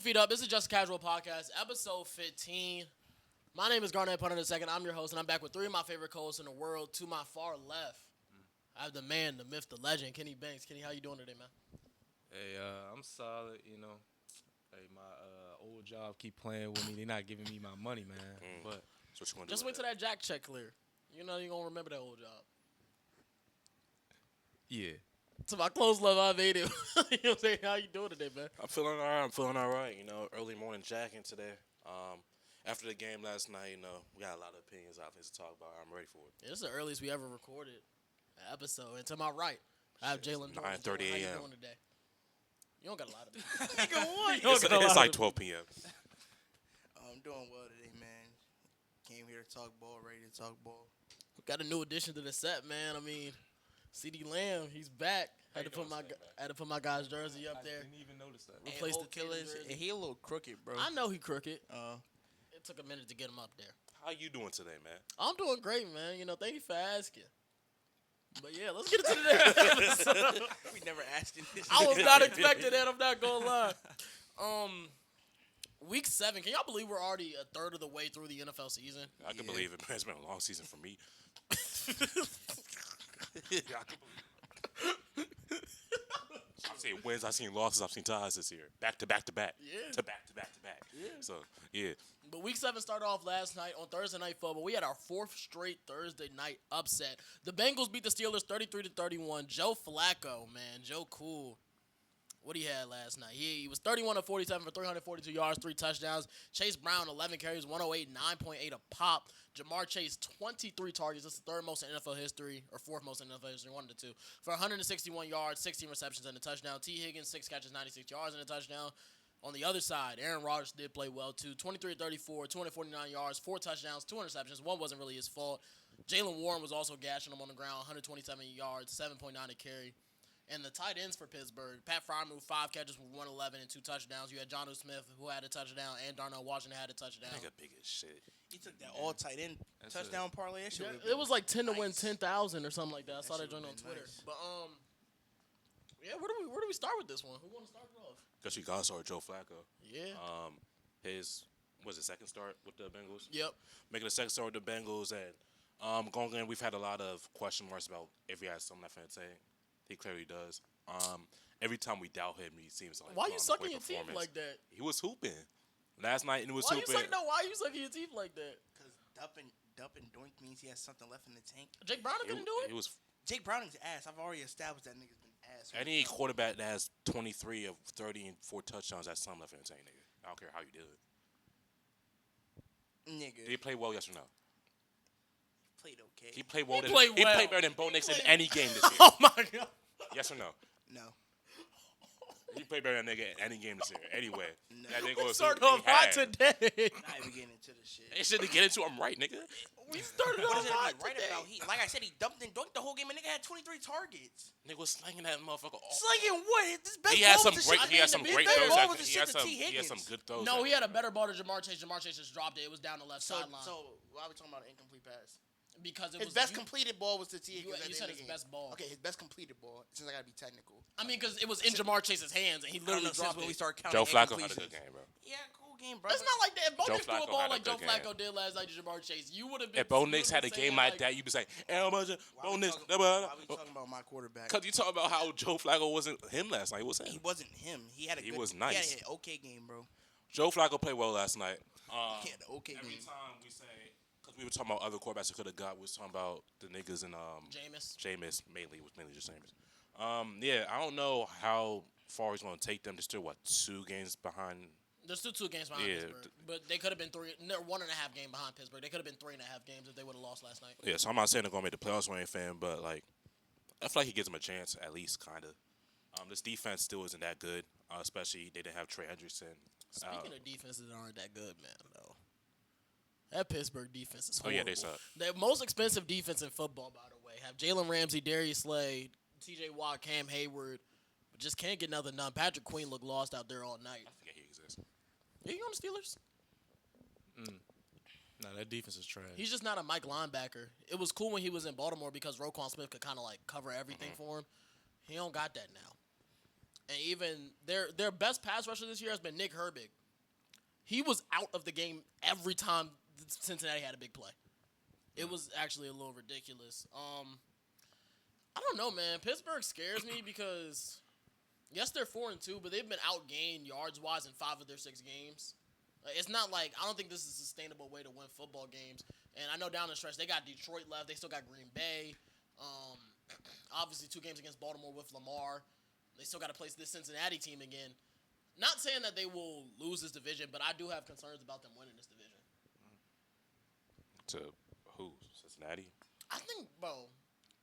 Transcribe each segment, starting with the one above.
Feet up. This is Just a Casual Podcast, episode 15. My name is Garnett Punter II. I'm your host, and I'm back with three of my favorite co-hosts in the world. To my far left, I have the man, the myth, the legend, Kenny Banks. Kenny, how you doing today, man? Hey, I'm solid, Hey, my old job keep playing with me. They not giving me my money, man. But So what you gonna do? Just wait till that jack check clear. You know you're going to remember that old job. yeah, To my close love, I made it. You know what I'm saying? How you doing today, man? I'm feeling all right. Early morning jacking today. After the game last night, we got a lot of opinions, a lot of things to talk about. I'm ready for it. Yeah, this is the earliest we ever recorded an episode. And to my right, I have Jalen Jordan. 9:30 How you a.m. doing today? You don't got a lot of me. It's like 12 p.m. I'm doing well today, man. Came here to talk ball, ready to talk ball. Got a new addition to the set, man. I mean, CD Lamb, he's back. Had to put my guy's jersey up there. didn't even notice that. Replace the killers. Tatum jersey. And he a little crooked, bro. I know he crooked. It It took a minute to get him up there. How you doing today, man? I'm doing great, man. Thank you for asking. But yeah, let's get into the next episode. we never asked him this. I was not expecting that. I'm not gonna lie. Week 7. Can y'all believe we're already a third of the way through the NFL season? I can believe it, man. It's been a long season for me. Yeah, I can believe it. I've seen wins, I've seen losses, I've seen ties this year. Back to back to back. Yeah. To back to back to back. Yeah. So, yeah. But Week 7 started off last night on Thursday Night Football. We had our fourth straight Thursday night upset. The Bengals beat the Steelers 33-31. Joe Flacco, man. Joe Cool. What he had last night? He was 31 of 47 for 342 yards, 3 touchdowns. Chase Brown, 11 carries, 108, 9.8 a pop. Jamar Chase, 23 targets. That's the third most in NFL history, or fourth most in NFL history, one of the two. For 161 yards, 16 receptions, and a touchdown. T. Higgins, 6 catches, 96 yards, and a touchdown. On the other side, Aaron Rodgers did play well, too. 23-34, 249 yards, 4 touchdowns, 2 interceptions. One wasn't really his fault. Jalen Warren was also gashing him on the ground, 127 yards, 7.9 a carry. And the tight ends for Pittsburgh, Pat Fryermuth, 5 catches for 111 and 2 touchdowns. You had Jonnu Smith, who had a touchdown, and Darnell Washington had a touchdown. Nigga big as shit. He took that all tight end touchdown parlay. That shit would've It was like 10 to win nice. 10,000 or something like that. I saw that shit joint on would've Twitter. been nice. But yeah, where do we start with this one? Who want to start it off? Because you got started Joe Flacco. Yeah. His second start with the Bengals. Yep. Making a second start with the Bengals, and going in, we've had a lot of question marks about if he has something left in the tank. He clearly does. Every time we doubt him, he seems like Why put you on a sucking great your teeth performance. like that? He was hooping last night, and he was Why hooping. you sucking your teeth like that? Because dump and doink means he has something left in the tank. Jake Brown couldn't do it. He was Jake Browning's ass. I've already established that nigga's been ass. any quarterback that has 23 of 30 and 4 touchdowns has something left in the tank, nigga. I don't care how you do it. Nigga. Did he play well? Yes or no? Played okay. He played well. He played He well. played better than Bo Nix in any game this year. Oh my god. Yes or no? No. He played better than that nigga in any game this year. Anyway, No. that nigga We was started he off hot had. today. Not even getting into the shit. They shouldn't get into. I'm right, nigga. We started What off is it hot right today. about? Like I said, he dumped and dunked the whole game. And nigga had 23 targets. Nigga was slinging that motherfucker. It's like in what? This best He had ball some was the great. shit- He had some his great best throws. ball was the He shit had to some. T. He had some Higgins. good throws. No, he that had a better ball to Jamar Chase. Jamar Chase just dropped it. It was down the left So sideline. why are we talking about an incomplete pass? Because it His was best you- completed ball was to T. You- Higgins. you said his best ball. Okay, his best completed ball. Since I gotta be technical. I mean, because it was in Jamar Chase's hands, and he I don't literally know since dropped when we it. start counting. Joe Flacco had a incompletions. good game, bro. Yeah, cool game, bro. It's not like that. If Bo Joe Nix threw a Flacco ball had a like Joe good Flacco game. did last night to Jamar Chase, you would have been. If Bo you Nix would've had a been game saying, like that, you'd be saying, Bo Nix. Why we talking about my quarterback? Because you talk about how Joe Flacco wasn't him last night. It was him. He wasn't him. He had a He good, was He nice. had an okay game, bro. Joe Flacco played well last night. He had an okay Every game. time we say, because we were talking about other quarterbacks that could have got, we was talking about the niggas in Jameis. Jameis mainly. It was mainly just Jameis. Yeah, I don't know how far he's going to take them. They're still, 2 games behind? There's still 2 games behind Yeah, Pittsburgh, but they could have been 3. They're 1.5 game behind Pittsburgh. They could have been 3.5 games if they would have lost last night. Yeah, so I'm not saying they're going to make the playoffs or anything, but, I feel like he gives them a chance, at least, kind of. This defense still isn't that good, especially they didn't have Trey Hendrickson. Speaking of defenses that aren't that good, man, though. That Pittsburgh defense is Oh, horrible. yeah, they suck. The most expensive defense in football, by the way. Have Jalen Ramsey, Darius Slay, T.J. Watt, Cam Hayward, but just can't get nothing done. Patrick Queen looked lost out there all night. I forget he exists. Yeah, you on the Steelers? No, that defense is trash. He's just not a Mike linebacker. It was cool when he was in Baltimore because Roquan Smith could kind of cover everything for him. He don't got that now. And even their best pass rusher this year has been Nick Herbig. He was out of the game every time Cincinnati had a big play. It was actually a little ridiculous. I don't know, man. Pittsburgh scares me because, yes, they're 4-2, but they've been outgained yards-wise in 5 of their 6 games. It's not like, I don't think this is a sustainable way to win football games. And I know down the stretch, they got Detroit left. They still got Green Bay. Obviously, 2 games against Baltimore with Lamar. They still got to place this Cincinnati team again. Not saying that they will lose this division, but I do have concerns about them winning this division. To who? Cincinnati? I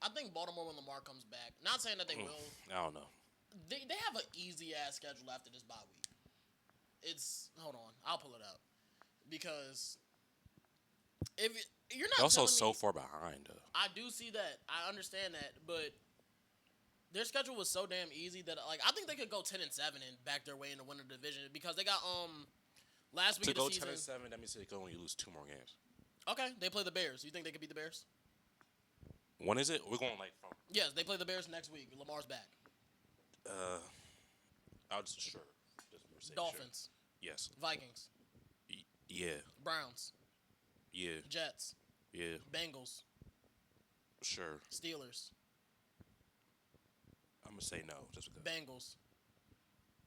think Baltimore when Lamar comes back. Not saying that they will. I don't know. They have an easy-ass schedule after this bye week. Hold on. I'll pull it up. Because if you're not They're also telling me, so far behind, though. I do see that. I understand that. But their schedule was so damn easy that I think they could go 10-7 and back their way into winning the division because they got last week To of the go season. 10-7, that means they can only lose 2 more games. Okay, they play the Bears. You think they could beat the Bears? When is it? We're going from. Yes, they play the Bears next week. Lamar's back. I'll just sure. Just Dolphins. Sure. Yes. Vikings. Yeah. Browns. Yeah. Jets. Yeah. Bengals. Sure. Steelers. I'm gonna say no, just because. Bengals.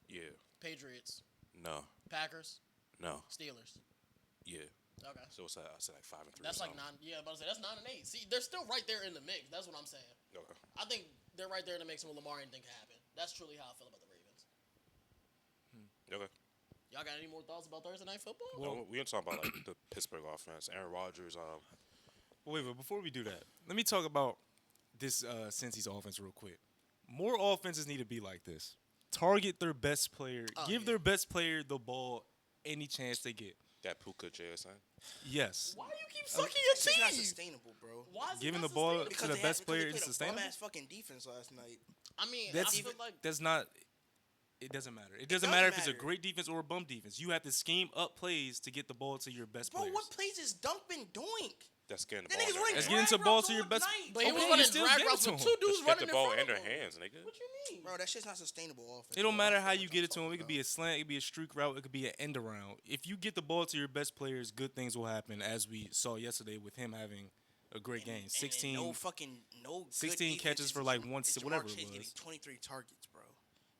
Yeah. Patriots. No. Packers. No. Steelers. Yeah. Okay. So it's I said like 5 and 3. That's like 9. Yeah, but I say that's 9 and 8. See, they're still right there in the mix. That's what I'm saying. Okay. I think they're right there in the mix, and with Lamar, anything can happen. That's truly how I feel about the Ravens. Okay. Y'all got any more thoughts about Thursday Night Football? Well, we're gonna talk about like the Pittsburgh offense. Aaron Rodgers. Wait, but before we do that, let me talk about this Cincy's offense real quick. More offenses need to be like this. Target their best player. Give their best player the ball any chance they get. That Puka JSN. Yes. Why do you keep sucking It's just your not team? sustainable, bro. Why is it Giving not the ball sustainable? to the best player is sustainable. Bum ass fucking defense last night. I mean, That's I feel like that's not. It doesn't matter. It doesn't does matter if it's a matter. great defense or a bum defense. You have to scheme up plays to get the ball to your best Bro, players. what plays is Dunk been doing? That's getting the That ball. nigga's in running their Let's hands. get into drag ball routes to your all best- night. but he was Okay, running you still drag give it routes to with him. 2 dudes Just get running the in ball front in their of him. hands, nigga. What you mean? Bro, that shit's not sustainable offense. It don't bro. matter That's how what you I'm get it to talking him. It could be a about. slant, it could be a streak route, it could be an end around. If you get the ball to your best players, good things will happen, as we saw yesterday with him having a great game. And 16. no fucking no. 16 good catches defense for is like Jam- one- is Jamar whatever it Chase was. getting 23 targets, bro.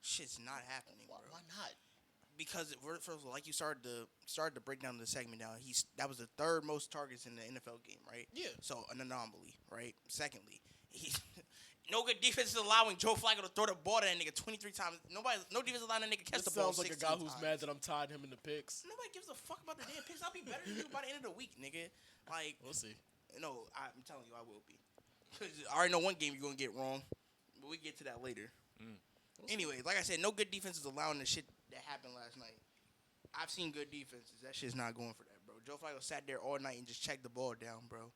Shit's not happening, bro. Why not? Because first of all, like you started to break down the segment down. That was the 3rd most targets in the NFL game, right? Yeah. So an anomaly, right? Secondly, no good defense is allowing Joe Flacco to throw the ball to that nigga 23 times. No defense is allowing that nigga catch This the ball sounds like a 16 guy who's times. mad that I'm tying him in the picks. Nobody gives a fuck about the damn picks. I'll be better than you by the end of the week, nigga. Like, We'll see. no, I'm telling you, I will be. 'Cause I already know one game you're gonna get wrong, but we get to that later. Anyway, like I said, no good defense is allowing the shit that happened last night. I've seen good defenses. That shit's not going for that, bro. Joe Flacco sat there all night and just checked the ball down, bro.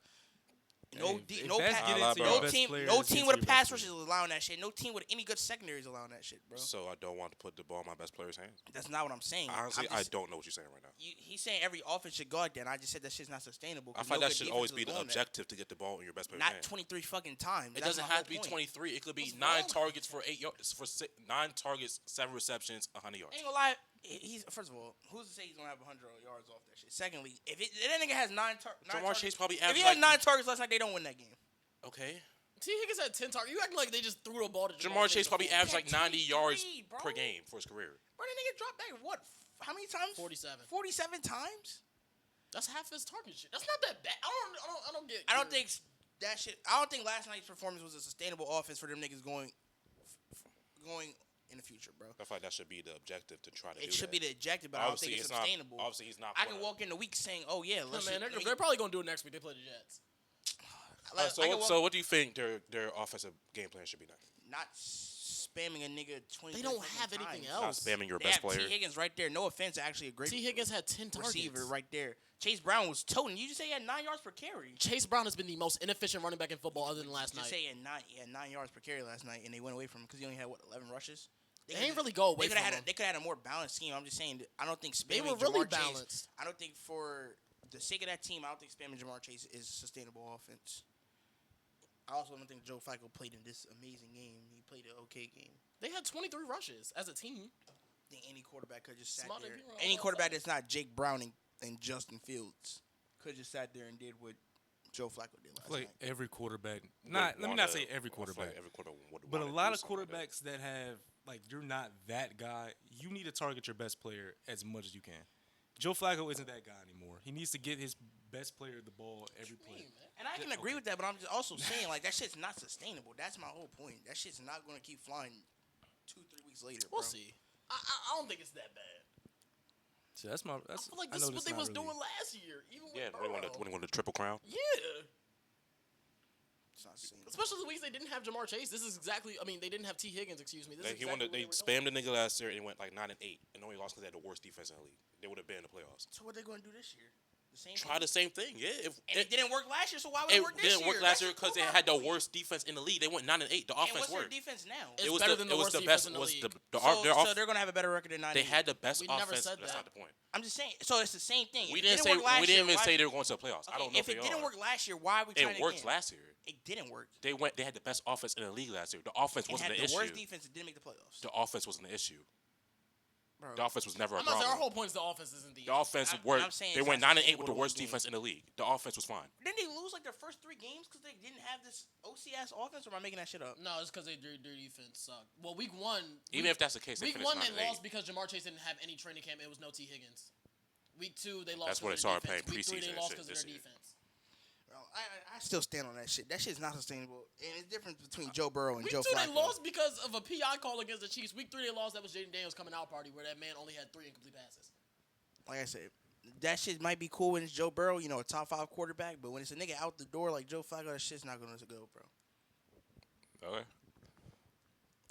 No, If no, that's pa- getting to to your no best team, players, no it's team getting with to a your pass best rush is players. allowing that shit. No team with any good secondary is allowing that shit, bro. So I don't want to put the ball in my best player's hands. That's not what I'm saying. Honestly, I'm I just- don't know what you're saying right now. He's saying every offense should go out there, and I just said that shit's not sustainable. I 'cause find no that good should defense always is be the doing that. objective to get the ball in your best player's Not hands. 23 fucking times. It That's doesn't my have whole to be point. 23. It could be What's 9 wrong? targets for 8 yards, 9 targets, 7 receptions, 100 yards. I ain't gonna lie. He's first of all, who's to say he's gonna have 100 yards off that shit? Secondly, if that nigga has 9 Jamar targets, Chase probably if he averaged has like 9 targets last night, they don't win that game. okay. T. Higgins had 10 targets. You acting like they just threw the ball to Jamar Chase probably before. averaged like 90 yards 23, bro. per game for his career. Bro, that nigga dropped back what? How many times? 47. 47 times. That's half his target shit. That's not that bad. I don't get. I don't think that shit. I don't think last night's performance was a sustainable offense for them niggas going in the future, bro. I feel like that should be the objective to try to do It should that. be the objective, but I don't Obviously, think it's not- sustainable. obviously, he's not. I can playing. walk in the week saying, "Oh yeah, No, let's." man, they're probably gonna do it next week. They play the Jets. So what do you think their offensive game plan should be now? Not spamming a nigga 20. They don't have anything Not else. spamming your They best have player. T. Higgins right there. No offense, actually a great T. Higgins had 10 targets. receiver right there. Chase Brown was toting. You just say he had 9 yards per carry. Chase Brown has been the most inefficient running back in football other than last Just night. say he had 9 yards per carry last night, and they went away from him because he only had 11 rushes. They ain't really go away They could from have him. they could have had a more balanced scheme. I'm just saying that I don't think spamming They were really Jamar Chase. balanced. I don't think for the sake of that team, I don't think spamming Jamar Chase is sustainable offense. I also don't think Joe Flacco played in this amazing game. He played an okay game. They had 23 rushes as a team. I think any quarterback could just sat Smart there. if you were on Any both quarterback sides. that's not Jake Browning and Justin Fields could just sat there and did what Joe Flacco did last I feel like night. every quarterback. Would Let me not wanna- say every I feel quarterback. like every quarterback would But a wanna lot do of something like that. quarterbacks that have, like, you're not that guy. You need to target your best player as much as you can. Joe Flacco isn't that guy anymore. He needs to get his best player the ball every play. And I can agree with that, but I'm just also saying, like, that shit's not sustainable. That's my whole point. That shit's not going to keep flying 2-3 weeks later, bro. We'll see. I don't think it's that bad. So that's my. I That's, feel like I this know is what that's they not was really- doing last year, even Yeah, with when Burrow. he won the triple crown. Yeah. It's not sustainable. Especially the weeks they didn't have Jamar Chase. This is exactly. I mean, they didn't have T. Higgins. Excuse me. This is He won. exactly what They they were spammed the nigga last year and he went like 9-8, and only lost because they had the worst defense in the league. They would have been in the playoffs. So what they going to do this year? The same Try thing? the same thing, yeah. And it didn't work last year, so why would it It work this year? didn't work last year That's because they just had the my point. worst defense in the league. They went 9-8. The And offense what's their worked. defense now? It's It was better the than the it was worst the defense best. in the Was league. their They're going to have a better record than 9. They had the best We never offense. said That's that. not the point. I'm just saying. So it's the same thing. We If it didn't say work last we didn't year, even why- say they were going to the playoffs. I Okay, don't know if it didn't work last year, why are we trying It to worked again? last year. It didn't work. They had the best offense in the league last year. The offense And wasn't had the the worst issue. defense that didn't make the playoffs. The offense wasn't the issue. Bro. The offense was never a I'm not saying our problem. whole point is the offense isn't the. The offense I'm worked. saying They it's went not 9-8 with sustainable the to worst win defense in the league. The offense was fine. Didn't they lose like their first 3 games because they didn't have this OCS offense? Or am I making that shit up? No, it's because their defense sucked. Well, week one. Even if that's the case, they Week finished one they 9-8. lost because Jamar Chase didn't have any training camp. It was no T. Higgins. Week 2 they lost. That's when they 'cause of their started playing defense. Week 3 preseason they and lost shit because of this their year. defense. Bro, I still stand on that shit. That shit's not sustainable. And it's different between Joe Burrow and Week Joe 2 Flacco. they lost because of a PI call against the Chiefs. Week 3 they lost. That was Jaden Daniels coming out party where that man only had 3 incomplete passes. Like I said, that shit might be cool when it's Joe Burrow, you know, a top 5 quarterback. But when it's a nigga out the door like Joe Flacco, that shit's not going to go, bro. Okay.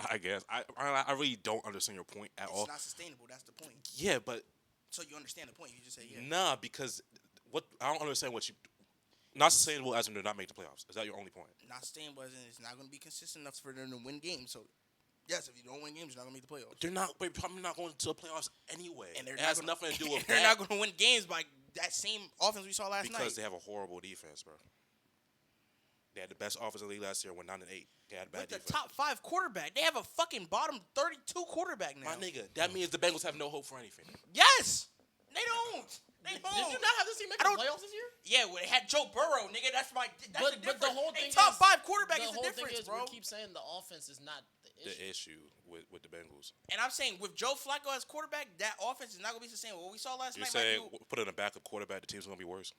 I guess I really don't understand your point at all. It's not sustainable. That's the point. Yeah, but So you understand the point. You just say, yeah. nah, because what I don't understand what you not sustainable as in to not make the playoffs. Is that your only point? Not sustainable as in it's not going to be consistent enough for them to win games. So, yes, if you don't win games, you're not going to make the playoffs. They're not. They're probably not going to the playoffs anyway. And they're it not has gonna- nothing to do with They're that not going to win games by that same offense we saw last night. because they have a horrible defense, bro. They had the best offense in the league last year. Went 9-8. They had a bad With the defense. top 5 quarterback. They have a fucking bottom 32 quarterback now. My nigga, that means the Bengals have no hope for anything. Yes! They don't. They don't. Did you not have this team make I the don't- playoffs this year? Yeah, well, they had Joe Burrow, nigga. That's But the difference. the whole A thing top is 5 quarterback the is the whole difference, thing is bro. we keep saying the offense is not the issue. The issue with the Bengals. And I'm saying with Joe Flacco as quarterback, that offense is not gonna be sustainable. What we saw last You night, say might be, put in a backup quarterback, the team's gonna be worse.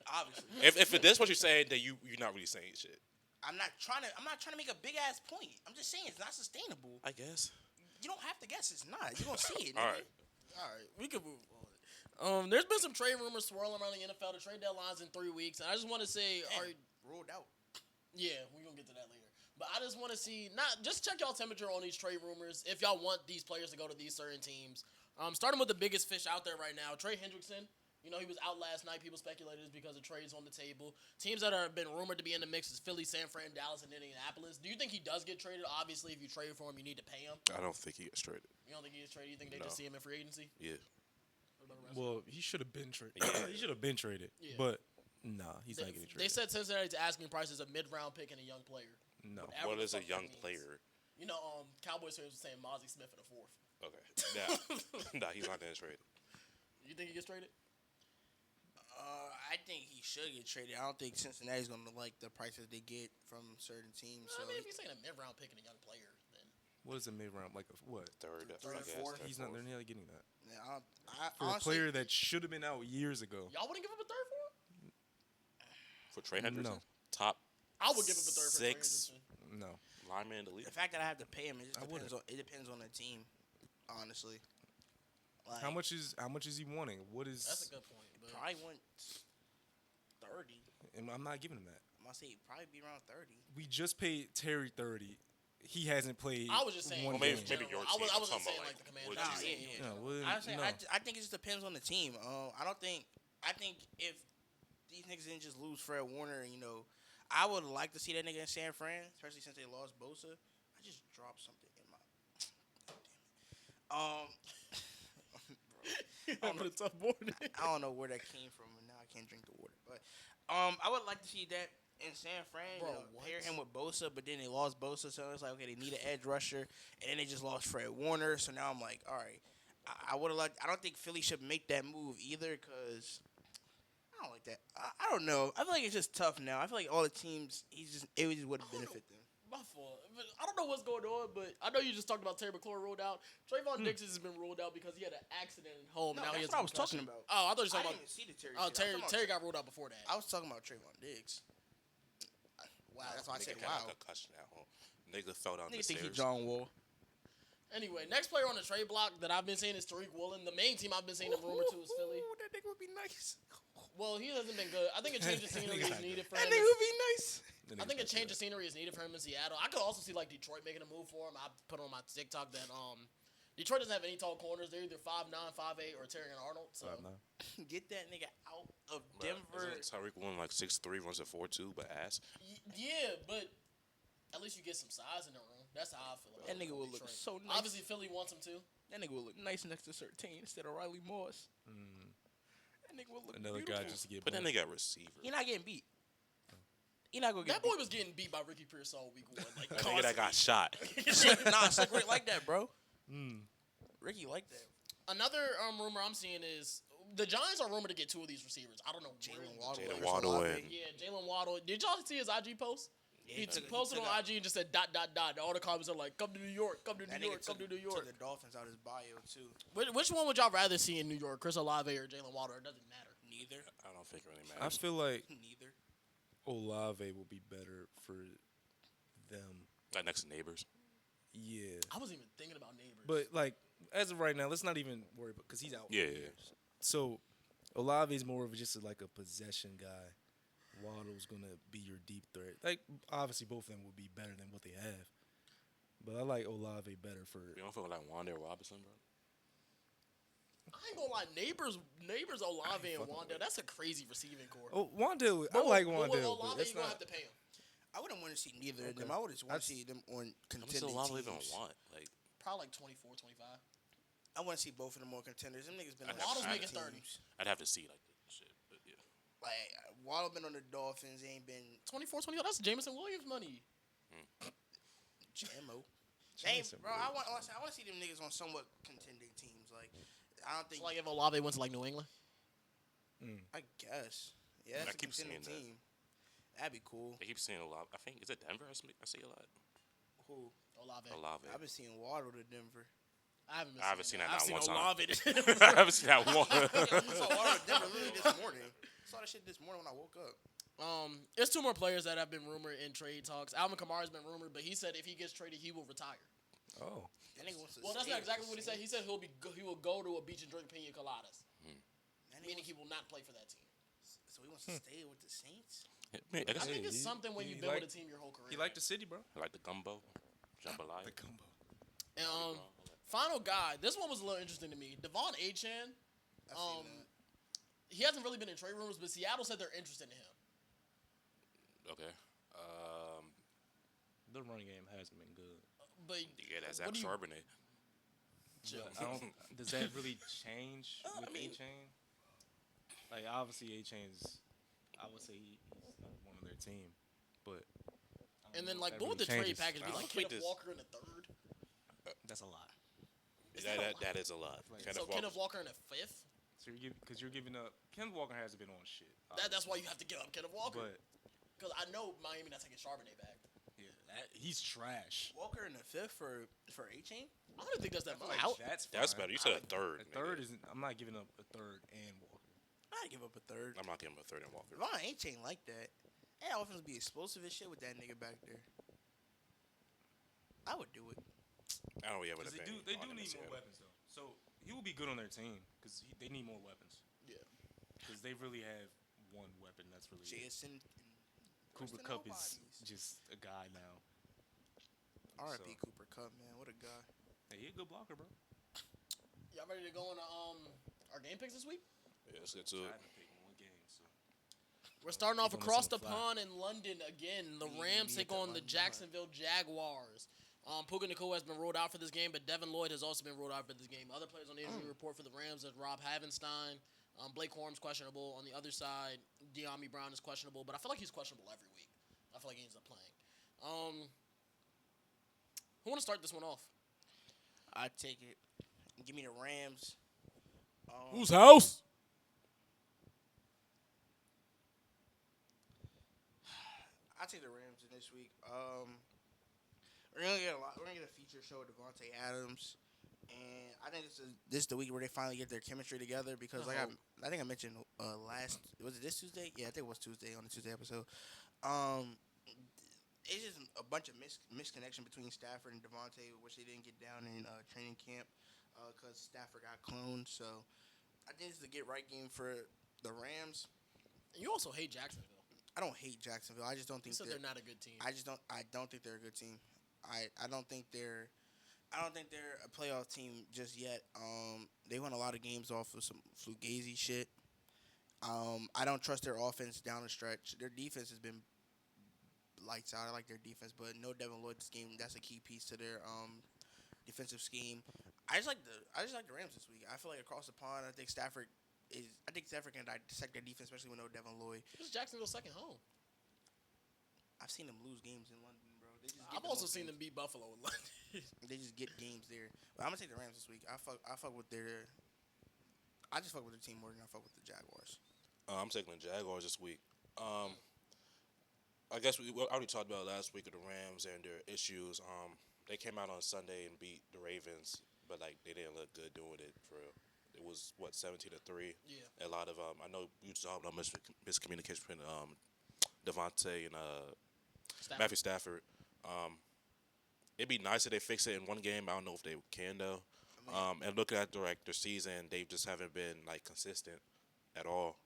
obviously. If that's what you're saying, then you're not really saying shit. I'm not trying to make a big ass point. I'm just saying it's not sustainable. I guess. You don't have to guess it's not. You're gonna see it. All nigga. right. All right, we can move on. There's been some trade rumors swirling around the NFL. The trade deadline's in 3 weeks, and I just want to say, Ruled out. yeah, we're gonna get to that later. But I just want to see, just check y'all temperature on these trade rumors. If y'all want these players to go to these certain teams, starting with the biggest fish out there right now, Trey Hendrickson. You know, he was out last night. People speculated it's because of trades on the table. Teams that have been rumored to be in the mix is Philly, San Fran, Dallas, and Indianapolis. Do you think he does get traded? Obviously, if you trade for him, you need to pay him. I don't think he gets traded. You don't think he gets traded? You think they No. just see him in free agency? Yeah. What about the rest? Well, he should have been traded. Yeah. He should have been traded. Yeah. But nah, he's not getting They traded. said Cincinnati's asking price is a mid-round pick and a young player. No. Whatever What the is a fuck young that means. player? You know, Cowboys fans were saying Mozzie Smith in the 4th. Okay. Nah, he's not getting traded. You think he gets traded? I think he should get traded. I don't think Cincinnati's gonna like the prices they get from certain teams. So I mean, if you're saying a mid-round pick and a young player, then What is a mid round? Like a what? Third, Third I or guess. fourth? Third, He's not. fourth. They're not getting that yeah, for honestly, a player that should have been out years ago. y'all wouldn't give him a third for him? For Trey Hendrickson? No. Top I would give him a third for Trey 6 Hendrickson. No. lineman in the league. the fact that I have to pay him, I wouldn't. it depends on the team. Honestly, like, How much is he wanting? What is? That's a good point. But Probably want 30. And I'm not giving him that. I'm gonna say probably be around 30. We just paid Terry 30. He hasn't played. I was just saying. one Well, maybe- game. maybe your I team. I'm wasn't talking saying about, like the like, Commanders. what Nah, you yeah, see. No, well, Honestly, no. I think it just depends on the team. I don't think. I think if these niggas didn't just lose Fred Warner, you know, I would like to see that nigga in San Fran, especially since they lost Bosa. I just dropped something in my. God damn it. Having a tough morning. I don't know where that came from, and now I can't drink the water. But I would like to see that in San Fran, Bro, pair what? him with Bosa, but then they lost Bosa, so it's like, okay, they need an edge rusher, and then they just lost Fred Warner, so now I'm like, all right, I would have liked. I don't think Philly should make that move either, because I don't like that. I don't know. I feel like it's just tough now. I feel like all the teams, it just would benefit them. My fault. But I don't know what's going on, but I know you just talked about Terry McLaurin ruled out. Trayvon Diggs has been ruled out because he had an accident at home. No, and now he that's has what I a was concussion. talking about. Oh, I thought you were I talking didn't about. even see the Terry. Oh, shit. Terry got ruled out before that. I was talking about Trayvon Diggs. Wow, that's why I said Nigga wow. got a concussion at home. Nigga fell down the Nigga think he stairs. John Wall. Anyway, next player on the trade block that I've been seeing is Tariq Woolen. The main team I've been seeing him rumored to is Philly. Ooh, that nigga would be nice. Well, he hasn't been good. I think a change of scenery is needed for That him. nigga would be nice. I think a change of scenery is needed for him in Seattle. I could also see like Detroit making a move for him. I put on my TikTok that Detroit doesn't have any tall corners. They're either 5'9", 5'8", or Terrion Arnold. So Get that nigga out of Bruh, Denver. isn't Tyreek Woolen like 6'3", runs a 4'2", but ass. Yeah, but at least you get some size in the room. That's how I feel about That nigga will look Detroit. so nice. Obviously, Philly wants him too. That nigga will look nice next to 13 instead of Riley Moss. That nigga will look Another beautiful. guy just to get. But then bumped. they got receiver. He not getting beat. He not gonna get That boy was getting beat by Ricky Pearsall week 1. Like, That nigga that got shot. Nah, Slick Rick like that, bro. Ricky like that. Another rumor I'm seeing is the Giants are rumored to get 2 of these receivers. I don't know. Jalen where- Waddle. Jalen Waddle and Yeah, Jalen Waddle. Did y'all see his IG post? He posted on took IG and just said ... All the comments are like, come to New York, come to That New nigga York, come to New York. took the Dolphins out his bio too. Which one would y'all rather see in New York, Chris Olave or Jalen Waddle? It doesn't matter. Neither. I don't think it really I matters. feel like Neither. Olave will be better for them. Like next to neighbors. Yeah, I wasn't even thinking about neighbors. but like as of right now, let's not even worry about because he's out. for Yeah, years. yeah. So Olave's more of just like a possession guy. Waddle's gonna be your deep threat. Like obviously both of them will be better than what they have, but I like Olave better for. You don't feel like Wan'Dale Robinson, bro? I ain't gonna lie, neighbors, Olave and Wandale, that's a crazy receiving core. Oh, Wandale, I like Wandale. Olave, That's you gonna not. have to pay him. I wouldn't want to see neither of Okay. them. I would just want I'd- to see them on How much contending does Olave even teams. want? Like, Probably like 24, 25. I want to see both of them on contenders. Them niggas been on Waddle's shit making 30. teams. I'd have to see like the shit, but yeah. Like Waddle been on the Dolphins. Ain't been 24, 25, that's Jameson Williams money. JMO. Jameson Bro, I want to see them niggas on somewhat contending teams. Like I don't It's think. like if Olave went to like New England. I guess. Yeah, I that's a keep seeing contending that. team. That'd be cool. I keep seeing a lot. I think is it Denver? I see a lot. Who? Olave. Olave. I've been seeing Waddle to Denver. I haven't seen that. that I've not seen one time. Olave. I haven't seen that one. I saw Waddle to Denver literally this morning. I saw that shit this morning when I woke up. There's 2 more players that have been rumored in trade talks. Alvin Kamara's been rumored, but he said if he gets traded, he will retire. Oh, That nigga wants to Well, that's stay not exactly with what he the said. He said he will go to a beach and drink pina coladas, Saints. That nigga meaning wants- he will not play for that team. So he wants to stay with the Saints. I guess I think it's he- something when he you've been like- with a team your whole career. he liked the city, bro. I like the gumbo, jambalaya. The combo. And, final guy. This one was a little interesting to me. Devon Achane. I seen that. He hasn't really been in trade rumors, but Seattle said they're interested in him. Okay. The running game hasn't been good. But Yeah, that's what Zach do you- Charbonnet. But I don't, does that really change with A-Chain? Like, obviously, A-Chain's, I would say he's not one of their team. But, I don't And then, know like, if that what would the really trade changes. package be? I Like, don't think Kenneth this- Walker in the 3rd? That's a lot. Is that a lot? That is a lot. Like- Kenneth So Walker- Kenneth Walker in the 5th? So because you're giving up, Ken Walker hasn't been on shit. That's why you have to give up Kenneth Walker. But, Because I know Miami not taking Charbonnet back. yeah, he's trash. Walker in the 5th for A-Chain? I don't think that's that much. Like, that's That's fine. better. You said a third. A nigga. third isn't, I'm not giving up a third and Walker. I'd give up a third. I'm not giving him a third and Walker. Devon A-Chain like that. That offense be explosive as shit with that nigga back there. I would do it. I don't really have an 'Cause they opinion. do on him in need more Seattle. weapons, though. So he will be good on their team because they need more weapons. Yeah. Because they really have one weapon that's really it. Jason and Cooper Preston Cup nobodies. is just a guy now. R.I.P. So- Cooper Cup, man. What a guy. Hey, he a good blocker, bro. Y'all ready to go on our game picks this week? Yeah, let's get to I it. haven't picked one game, so We're starting off Keep on across the listening, Fly. pond in London again. The We Rams need take that on the London Jacksonville Jaguars. Puka Nacua has been ruled out for this game, but Devin Lloyd has also been ruled out for this game. Other players on the injury report for the Rams is Rob Havenstein. Blake Corum's questionable. On the other side, De'Ami Brown is questionable, but I feel like he's questionable every week. I feel like he ends up playing. Who want to start this one off? I take it. Give me the Rams. Whose house? I take the Rams in this week. We're gonna get a lot. We're gonna get a feature show with Devontae Adams, and I think this is the week where they finally get their chemistry together because I think I mentioned was it this Tuesday? Yeah, I think it was Tuesday on the Tuesday episode. It's just a bunch of misconnection between Stafford and Devontae, which they didn't get down in training camp because Stafford got cloned. So I think this is a get right game for the Rams. You also hate Jacksonville. I don't hate Jacksonville. I just don't think they're not a good team. I don't think they're a good team. I don't think they're a playoff team just yet. They won a lot of games off of some fugazi shit. I don't trust their offense down the stretch. Their defense has been lights out. I like their defense, but no Devin Lloyd this game. That's a key piece to their defensive scheme. I just like the Rams this week. I feel like across the pond, I think Stafford can dissect their defense, especially with no Devin Lloyd. This is Jacksonville's second home. I've seen them lose games in London, bro. I've also seen them beat Buffalo in London. They just get games there. But I'm gonna take the Rams this week. I fuck with their. I just fuck with their team more than I fuck with the Jaguars. I'm taking the Jaguars this week. I guess we already talked about last week of the Rams and their issues. They came out on Sunday and beat the Ravens, but like they didn't look good doing it for real. It was 17-3. Yeah. A lot of I know you talked about miscommunication between Devontae and Matthew Stafford. It'd be nice if they fix it in one game. I don't know if they can though. And looking at their season, they just haven't been like consistent at all.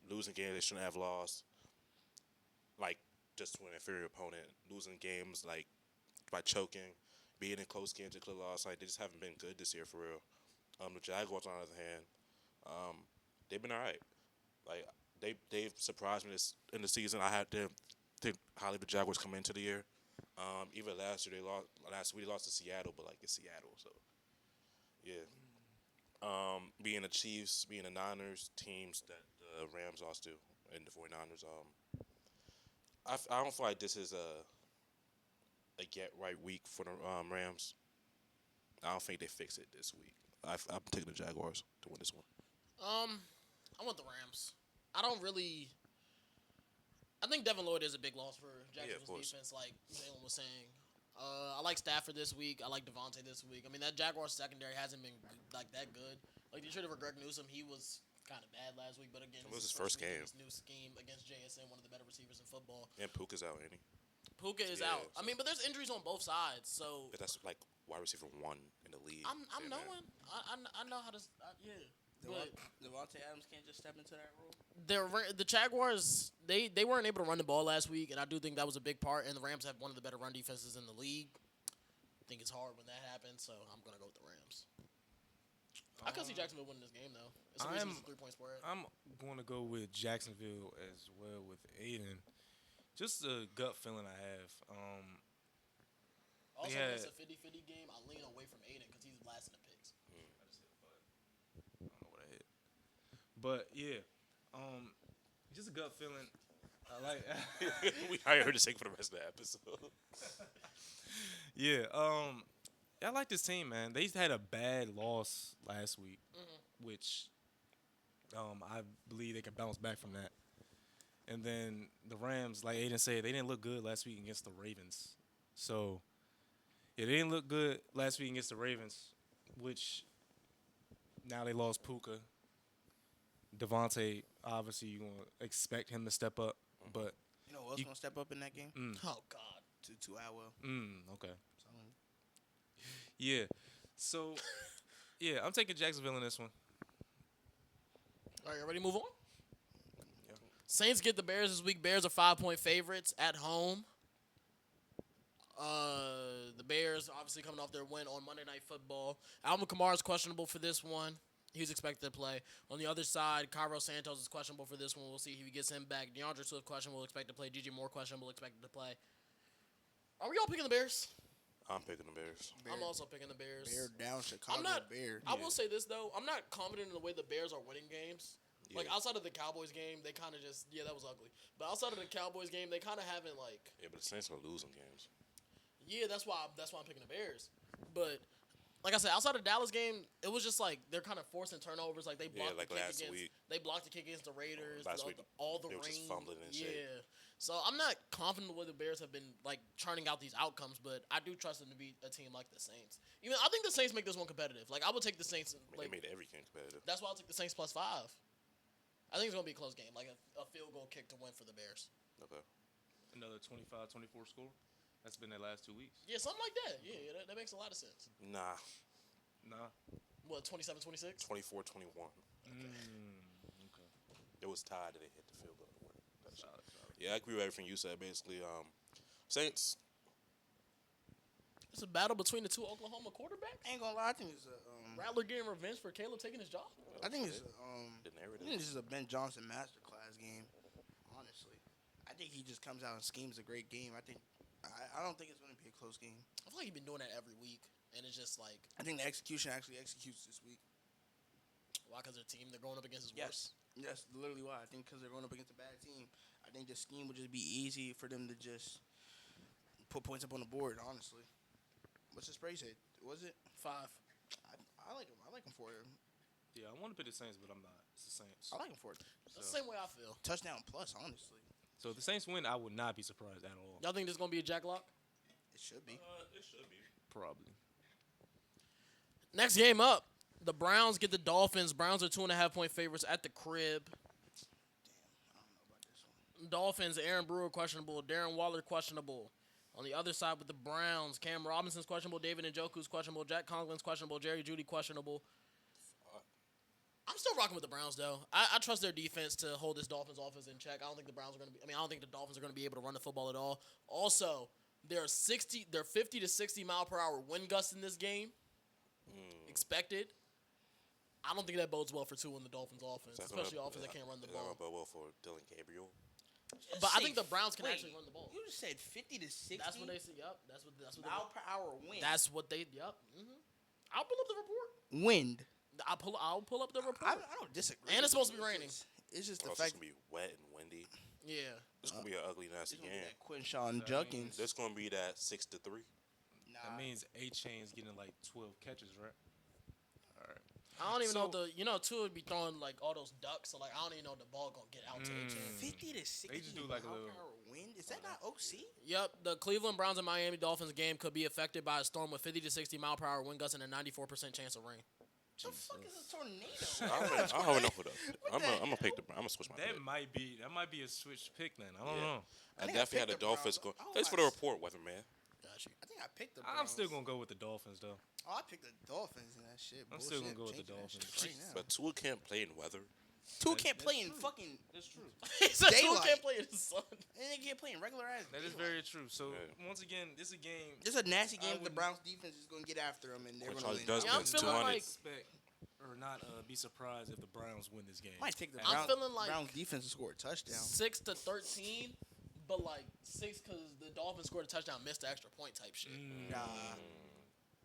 Losing games they shouldn't have lost. Like just to an inferior opponent, losing games like by choking, being in close games, they could have lost. Like they just haven't been good this year for real. The Jaguars, on the other hand, they've been all right. Like they've surprised me in the season. I had to think highly the Jaguars come into the year. Even last year they lost. Last week they lost to Seattle, but like it's Seattle, so yeah. Being the Chiefs, being the Niners, teams that the Rams lost to, and the 49ers. I don't feel like this is a get right week for the Rams. I don't think they fix it this week. I'm taking the Jaguars to win this one. I want the Rams. I think Devin Lloyd is a big loss for Jacksonville's defense, like Jalen was saying. I like Stafford this week. I like Devontae this week. I mean, that Jaguars secondary hasn't been like that good. Like they traded for Greg Newsome. He was kind of bad last week, but again, it was his first game. This new scheme against JSN, one of the better receivers in football. And Puka's out, ain't he? Puka is out. I mean, but there's injuries on both sides, so. But that's like wide receiver 1 in the league. I'm knowing. I know how to. Yeah. Devontae Adams can't just step into that role. The Jaguars, they weren't able to run the ball last week, and I do think that was a big part. And the Rams have one of the better run defenses in the league. I think it's hard when that happens, so I'm gonna go with the Rams. I could see Jacksonville winning this game though. It's a 3-point spread. I'm going to go with Jacksonville as well with Aiden. Just a gut feeling I have. Also, it's a 50-50 game. I lean away from Aiden because he's blasting the picks. I just hit a butt. I don't know what I hit. But yeah, just a gut feeling. I like. I heard the same for the rest of the episode. Yeah, I like this team, man. They had a bad loss last week, which I believe they can bounce back from that. And then the Rams, like Aiden said, they didn't look good last week against the Ravens. So, yeah, they didn't look good last week against the Ravens, which now they lost Puka. Devontae, obviously, you're going to expect him to step up. But you know who else going to step up in that game? Oh, God. To Atwell. Okay. Yeah. So, yeah, I'm taking Jacksonville in this one. All right, you ready to move on? Yeah. Saints get the Bears this week. Bears are 5-point favorites at home. The Bears obviously coming off their win on Monday Night Football. Alvin Kamara is questionable for this one. He's expected to play. On the other side, Cairo Santos is questionable for this one. We'll see if he gets him back. DeAndre Swift questionable, expected to play. DJ Moore questionable, expected to play. Are we all picking the Bears? I'm picking the Bears. I'm also picking the Bears. Bear down, Chicago I'm not. Bear. I will say this though. I'm not confident in the way the Bears are winning games. Like, outside of the Cowboys game, they kind of just, that was ugly. But outside of the Cowboys game, they kind of haven't, like. Yeah, but the Saints are losing games. Yeah, that's why I'm picking the Bears. But, like I said, outside of the Dallas game, it was just like they're kind of forcing turnovers. Like, they blocked the kick against. They blocked the kick against the Raiders. Last week, all the they were rain. just fumbling and shit. Yeah. So, I'm not confident the way the Bears have been, like, churning out these outcomes, but I do trust them to beat a team like the Saints. Even I think the Saints make this one competitive. Like, I would take the Saints. Like, they made every game competitive. That's why I'll take the Saints +5. I think it's going to be a close game, like a field goal kick to win for the Bears. Okay. Another 25-24 score? That's been their last 2 weeks. Yeah, something like that. Yeah, that makes a lot of sense. Nah. What, 27-26? 24-21. Okay. Okay. It was tied and they hit the field goal to win. Solid. Yeah, I agree with everything you said, basically. Saints. It's a battle between the two Oklahoma quarterbacks. I ain't gonna lie, I think it's a Rattler getting revenge for Caleb taking his job. I think it's this is a Ben Johnson masterclass game. Honestly, I think he just comes out and schemes a great game. I don't think it's gonna be a close game. I feel like he's been doing that every week, and it's just like. I think the execution actually executes this week. Why? Because their team they're going up against is worse. Yes, literally why. I think because they're going up against a bad team. I think the scheme would just be easy for them to just put points up on the board. Honestly, what's the spray say? Was it 5? I like him. I like him for it. Yeah, I want to pick the Saints, but I'm not. It's the Saints. I like him for it. That's the same way I feel. Touchdown plus, honestly. So if the Saints win, I would not be surprised at all. Y'all think this is going to be a jack lock? It should be. It should be. Probably. Next game up, the Browns get the Dolphins. Browns are 2.5-point favorites at the crib. Damn, I don't know about this one. Dolphins, Aaron Brewer questionable, Darren Waller questionable. On the other side with the Browns, Cam Robinson's questionable, David Njoku's questionable, Jack Conklin's questionable, Jerry Jeudy questionable. I'm still rocking with the Browns though. I trust their defense to hold this Dolphins offense in check. I don't think the Browns are going to be. I don't think the Dolphins are going to be able to run the football at all. Also, they're 50 to 60 mile per hour wind gusts in this game. Expected. I don't think that bodes well for Tua in the Dolphins offense, especially offense that can't run the ball. That bode well for Dylan Gabriel. But I think the Browns can actually run the ball. You just said 50 to 60. That's what they say. Yep. That's what mile per hour wind. That's what they. Yep. I'll pull up the report. Wind. I'll pull up the report. I don't disagree. And it's supposed to be raining. It's just the It's fact. gonna be wet and windy. Yeah. It's gonna be an ugly, nasty game. Quinshawn Judkins. There's gonna be that 6-3. That means A-Chain's getting like 12 catches, right? All right. I don't even know Tua would be throwing like all those ducks, so like I don't even know if the ball gonna get out to A-Chain. 50 to 60 They just do like a mile little- per hour wind. Is that not OC? Yep, the Cleveland Browns and Miami Dolphins game could be affected by a storm with 50 to 60 mile per hour wind gusts and a 94% chance of rain. The fuck is a tornado? I don't know who the. I'm gonna pick the. I'm gonna switch my pick. That might be a switch pick then. I don't know. I think I definitely had picked the the Dolphins go. Browns. Thanks for the report, weatherman. Got you. I think I picked the Browns. I'm still gonna go with the Dolphins though. I picked the Dolphins and that shit. I'm still gonna Bullshit. go with the Changing that Dolphins. shit right now. But Tua can't play in weather. Tua can't play in true. fucking. That's true. He said Tua Daylight. can't play in the sun. And they can't play in regular ass. That is daylight. very true. So Yeah. once again, this is a game. It's a nasty I game. The wouldn't- Browns defense is gonna get after them, and they're Which gonna win. does Yeah, I'm wins feeling 200. like- Expect or not be surprised if the Browns win this game. Might take the And- I'm feeling like- Browns defense to score a touchdown. 6-13, but like 6 because the Dolphins scored a touchdown, missed the extra point type shit. Nah.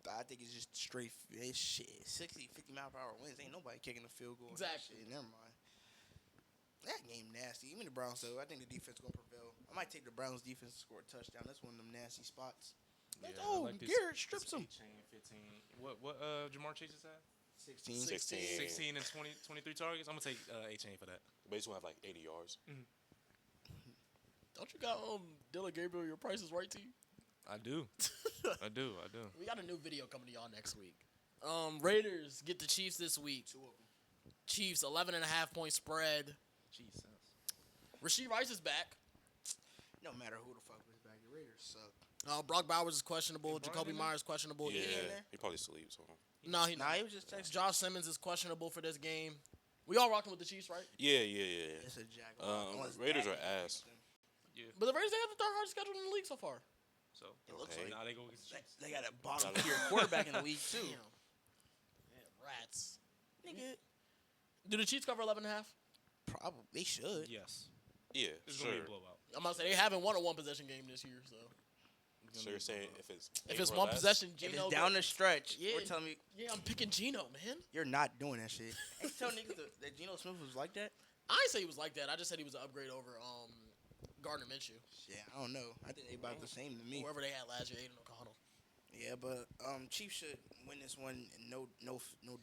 I think it's just straight shit. 60, 50 mile per hour winds. Ain't nobody kicking a field goal. and that Exactly. shit. Never mind. That game nasty. Even the Browns though, I think the defense gonna prevail. I might take the Browns defense to score a touchdown. That's one of them nasty spots. Like, Yeah, I oh, like this- Garrett this strips him. A-Chain 15. What Jamar Chase just had? 16. 16 and 23 targets. I'm gonna take A-Chain for that. But he's gonna have like 80 yards. Don't you got Dylan Gabriel? Your Price is Right to you. I do. I do. We got a new video coming to y'all next week. Raiders get the Chiefs this week. 2 of them. Chiefs 11.5-point spread. Jesus. Rasheed Rice is back. No matter who the fuck was back, the Raiders suck. Brock Bowers is questionable. Is Brian Jacoby in there? Myers questionable. Yeah, in there? he probably sleeps. So. No, he Nah, not. he was just texting. Josh Simmons is questionable for this game. We all rocking with the Chiefs, right? Yeah. It's a jack. Raiders are ass. Yeah. But the Raiders, they have the third hardest schedule in the league so far. So It looks Okay. like now they go against the Chiefs. they got a bottom tier quarterback in the league too. Damn. Yeah, rats. Nigga, Do the Chiefs cover 11.5? probably they should. Yes. Yeah, It's sure. gonna be a blowout. I'm about to say they haven't won a one possession game this year, so So you're saying if it's or one less? possession, If Gino. it's down the stretch, Yeah. we're telling me Yeah, I'm picking Gino, man. you're not doing that shit. Ain't you tell niggas that Geno Smith was like that? I didn't say he was like that. I just said he was an upgrade over Gardner Minshew. Yeah, I don't know. I think they about the same to me. Whoever they had last year, Aiden O'Connell. Yeah, but Chiefs should win this one in no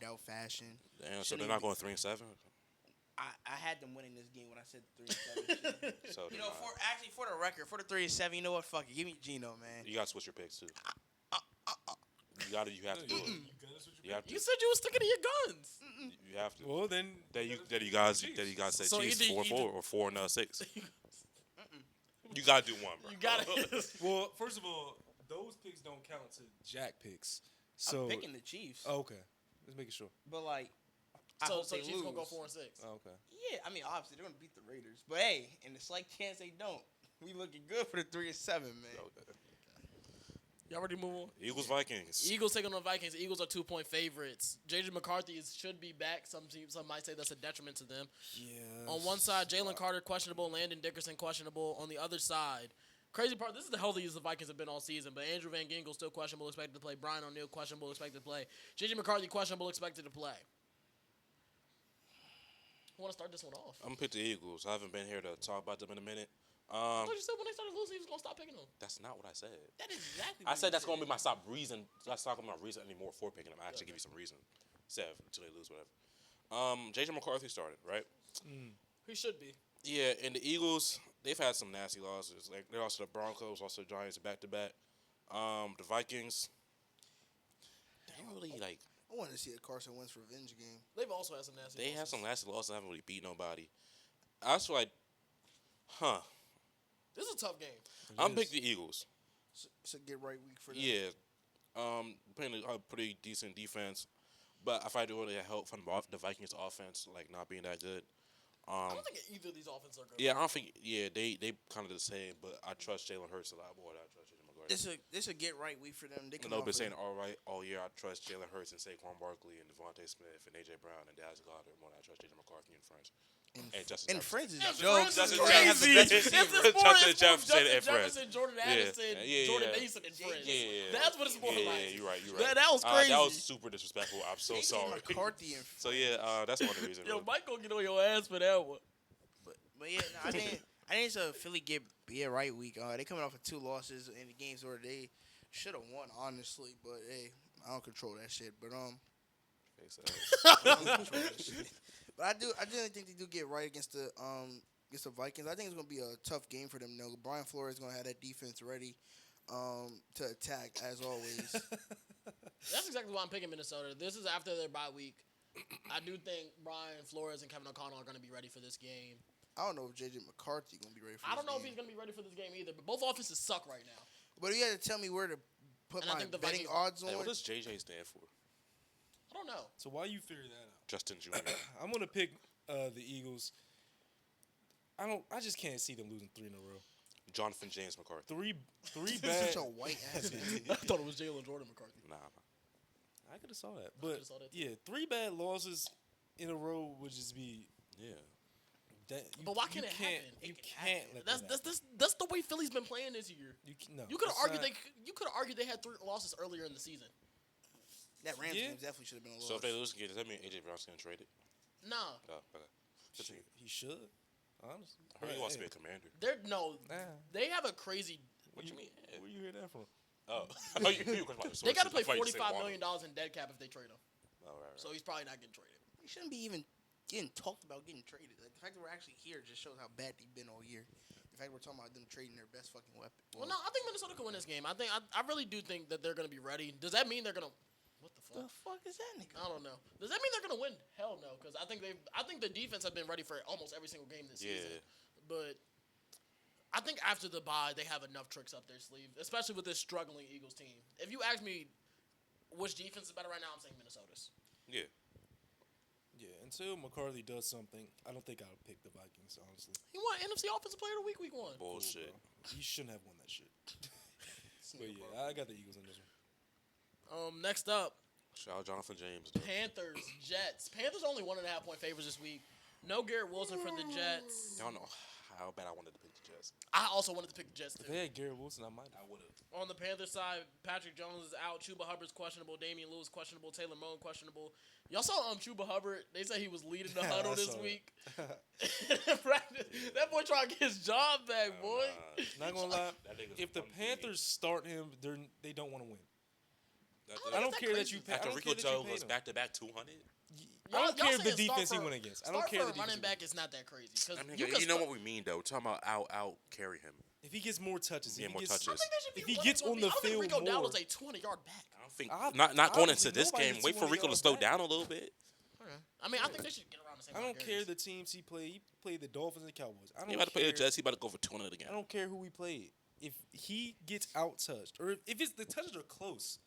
doubt fashion. Damn, so Shouldn't they're not even going 3-7. I had them winning this game when I said 3-7. So You know, for the record, for the 3-7, you know what? Fuck it, give me Geno, man. you gotta switch your picks too. You have to do it. You have to. You said you were sticking to your guns. You have to. Well, then That you guys say So Chiefs either 4-4 or 4-6. You gotta do one, bro. You got it. well, first of all, those picks don't count to Jack picks. So I'm picking the Chiefs. Oh, okay, just making sure. But like, I So hope they Chiefs lose. gonna go 4 and 6. Oh, okay. Yeah, I mean, obviously they're gonna beat the Raiders, but hey, in the slight chance they don't, we looking good for the 3-7, man. Y'all ready to move on? Eagles Vikings. Eagles taking on the Vikings. Eagles are 2-point favorites. J.J. McCarthy should be back. Some might say that's a detriment to them. Yeah. On one side, Jalen Carter questionable, Landon Dickerson questionable. On the other side, crazy part, this is the healthiest the Vikings have been all season, but Andrew Van Ginkel still questionable, expected to play. Brian O'Neill questionable, expected to play. J.J. McCarthy questionable, expected to play. I want to start this one off. I'm gonna pick the Eagles. I haven't been here to talk about them in a minute. I thought you said when they started losing, he was going to stop picking them. That's not what I said. That is exactly. I what said you that's gonna be my stop reason. That's not gonna be my reason anymore for picking them. I actually give you some reason. Sev until they lose, whatever. JJ McCarthy started, right? He should be. Yeah, and the Eagles, they've had some nasty losses. Like they lost to the Broncos, lost to the Giants back to back. The Vikings, they don't really like. I wanted to see a Carson Wentz revenge game. They've also had some nasty They losses. have some nasty losses. Haven't really beat nobody. I was like, This is a tough game. I'm picking the Eagles. It's a get right week for them. Yeah, playing a pretty decent defense, but I find it really help from the Vikings offense, like not being that good. I don't think either of these offenses are good. Yeah, I don't think. Yeah, they kind of the same, but I trust Jalen Hurts a lot more than I trust Jalen McCarthy. This a get right week for them. They I come know off been a- saying all year. I trust Jalen Hurts and Saquon Barkley and Devontae Smith and AJ Brown and Dallas Goedert more than I trust JJ McCarthy and Friends. And Justin And Jefferson. Friends is And jokes. Friends is Justin They have the best crazy. Jefferson. receiver. It's more Justin Jefferson Justin and Friends. Jefferson, Jordan Yeah. Addison, Yeah. Jordan Mason, and Friends. Yeah. That's what it's more Yeah, like. you're right. You're right. That was crazy. That was super disrespectful. I'm so JJ sorry. McCarthy and So yeah, that's one of the reasons. Yo, Mike gonna get on your ass for that one. But yeah, no, I think it's a Philly get right week. They coming off of 2 losses in the games where they should have won, honestly. But hey, I don't control that shit. But I don't control that shit. But I do think they do get right against the Vikings. I think it's gonna be a tough game for them. Though Brian Flores is gonna have that defense ready to attack as always. That's exactly why I'm picking Minnesota. This is after their bye week. I do think Brian Flores and Kevin O'Connell are going to be ready for this game. I don't know if JJ McCarthy gonna be ready for. I don't this know if game. he's going to be ready for this game either, but both offenses suck right now. But you had to tell me where to put And I my think the betting Vikings- odds on. Hey, what does JJ stand for? I don't know. So why you figure that out? Justin Jr. I'm gonna pick the Eagles. I just can't see them losing 3 in a row. Jonathan James McCarthy. Three Such bad. a white ass name. I thought it was Jalen Jordan McCarthy. Nah. I could have saw that, but saw that too. yeah, 3 bad losses in a row would just be. Yeah. That, But why can't it happen? You It can't let that happen. That's the way Philly's been playing this year. No, You could have it's argued not- they had 3 losses earlier in the season. That Rams Yeah. game definitely should have been a loss. So if they lose again, does that mean AJ Brown's getting traded? Nah, Oh, okay. Continue. He should, honestly. I heard he But, wants to hey, be a commander. they have a crazy. What you mean? Where you hear that from? Oh, oh, you They got to play I thought you said $45 Waddle. million in dead cap if they trade him. Oh, right, right. So he's probably not getting traded. He shouldn't be even getting talked about getting traded. Like the fact that we're actually here just shows how bad they've been all year. The fact we're talking about them trading their best fucking weapon. Well, no, I think Minnesota can win this game. I really do think that they're going to be ready. Does that mean they're going to? What the fuck? The fuck is that nigga? I don't know. Does that mean they're going to win? Hell no, because I think the defense have been ready for almost every single game this season. But I think after the bye, they have enough tricks up their sleeve, especially with this struggling Eagles team. If you ask me which defense is better right now, I'm saying Minnesota's. Yeah. Yeah, until McCarthy does something, I don't think I would pick the Vikings, honestly. He won NFC Offensive Player of the Week, week 1. Bullshit. He shouldn't have won that shit. But yeah, I got the Eagles in this one. Next up, Shout out Jonathan James. Though. Panthers, Jets. Panthers only 1.5 point favorites this week. No Garrett Wilson for the Jets. I don't know how bad I wanted to pick the Jets. I also wanted to pick the Jets too. If they had Garrett Wilson, I might. I would have. On the Panthers side, Patrick Jones is out. Chuba Hubbard's questionable. Damian Lewis questionable. Taylor Moan questionable. Y'all saw Chuba Hubbard. They said he was leading the huddle this week. That boy trying to get his job back, boy. Not gonna lie. That nigga's If the one Panthers start him, they don't want to win. DB. I don't care that you pay. I After don't Rico care that you Joe paid goes him. back-to-back 200. I don't care if the saying defense he start went against. I don't care for if the a running defense. back is not that crazy. 'Cause I mean, you you can know start- what we mean, though. We're talking about out carry him. If he gets more touches, Yeah, if he more gets, touches. I think they should be If he one gets of on the I don't think field Rico more, Dowdle's a 20-yard back. I don't think I- not going obviously into this nobody game. gets Wait for 20 Rico to yards slow back. down a little bit. I mean, I think they should get around the same. I amount don't of care carries. the teams he played. He played the Dolphins and the Cowboys. I don't He about to play the care. Jets. He about to go for 200 again. I don't care who he played. If he gets out touched, or if it's the touches are close,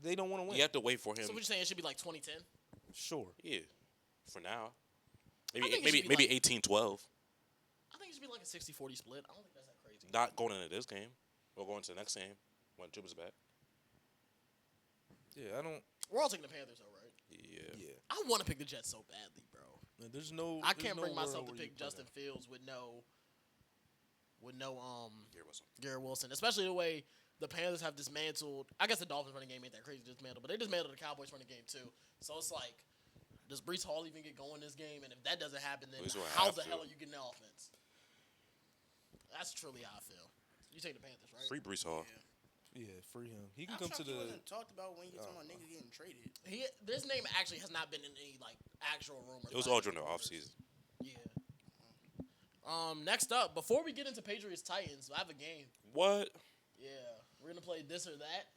they don't want to win. You have to wait for him. So what you saying? It should be like 2010. Sure. Yeah, for now. think it Maybe should be maybe like- 18-12. I think it should be like a 60-40 split. I don't think that's that crazy. Not going into this game. Or going to the next game when Chuba's back. Yeah, I don't. We're all taking the Panthers, though, right? Yeah. Yeah. I want to pick the Jets so badly, bro. There's no. I there's can't no bring myself world to where you pick play Justin that. Fields with no Garrett Wilson. Garrett Wilson, especially the way the Panthers have dismantled. I guess the Dolphins running game ain't that crazy to dismantle, but they dismantled the Cowboys running game too. So it's like, does Breece Hall even get going this game? And if that doesn't happen, then Breece will how have the to. hell are you getting the offense? That's truly how I feel. You take the Panthers, right? Free Brees Hall. Yeah, free him. He can I'm come to shocked he the. wasn't talked about when you talking about niggas getting traded. This name actually has not been in any like actual rumors. It was by all any during the reporters. offseason. Yeah. Next up, before we get into Patriots Titans, I have a game. What? Yeah, we're gonna play this or that,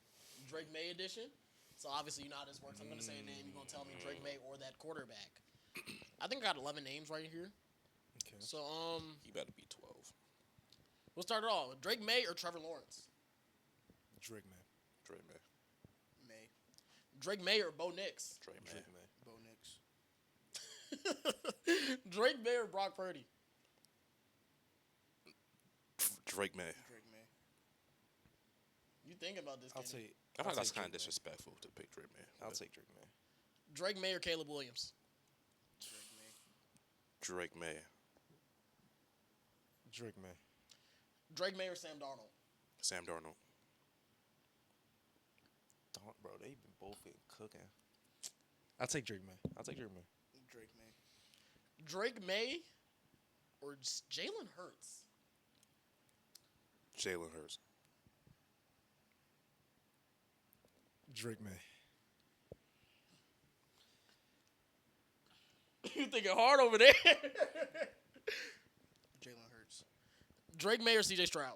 Drake May edition. So obviously you know how this works. I'm gonna say a name. You're gonna tell me Drake May or that quarterback. I think I got 11 names right here. Okay. So He better be 12. we'll start it off. Drake May or Trevor Lawrence. Drake man. Dre May. May. Drake May or Bo Nix. Dre May. Drake man. Bo Nix. Drake May or Brock Purdy. Drake May. Drake May. You thinking about this? I'll Kenny? take. I I'll thought that's take kind of Drake May. disrespectful to pick Drake May. I'll take Drake man. Drake May or Caleb Williams. Drake May. Drake May. Drake man. Drake May or Sam Darnold. Sam Darnold. Bro, they've been both been cooking. I'll take Drake man. I'll take Drake man. Drake May. Drake May or Jalen Hurts. Jalen Hurts. Drake man. You thinking hard over there. Jalen Hurts. Drake May or CJ Stroud.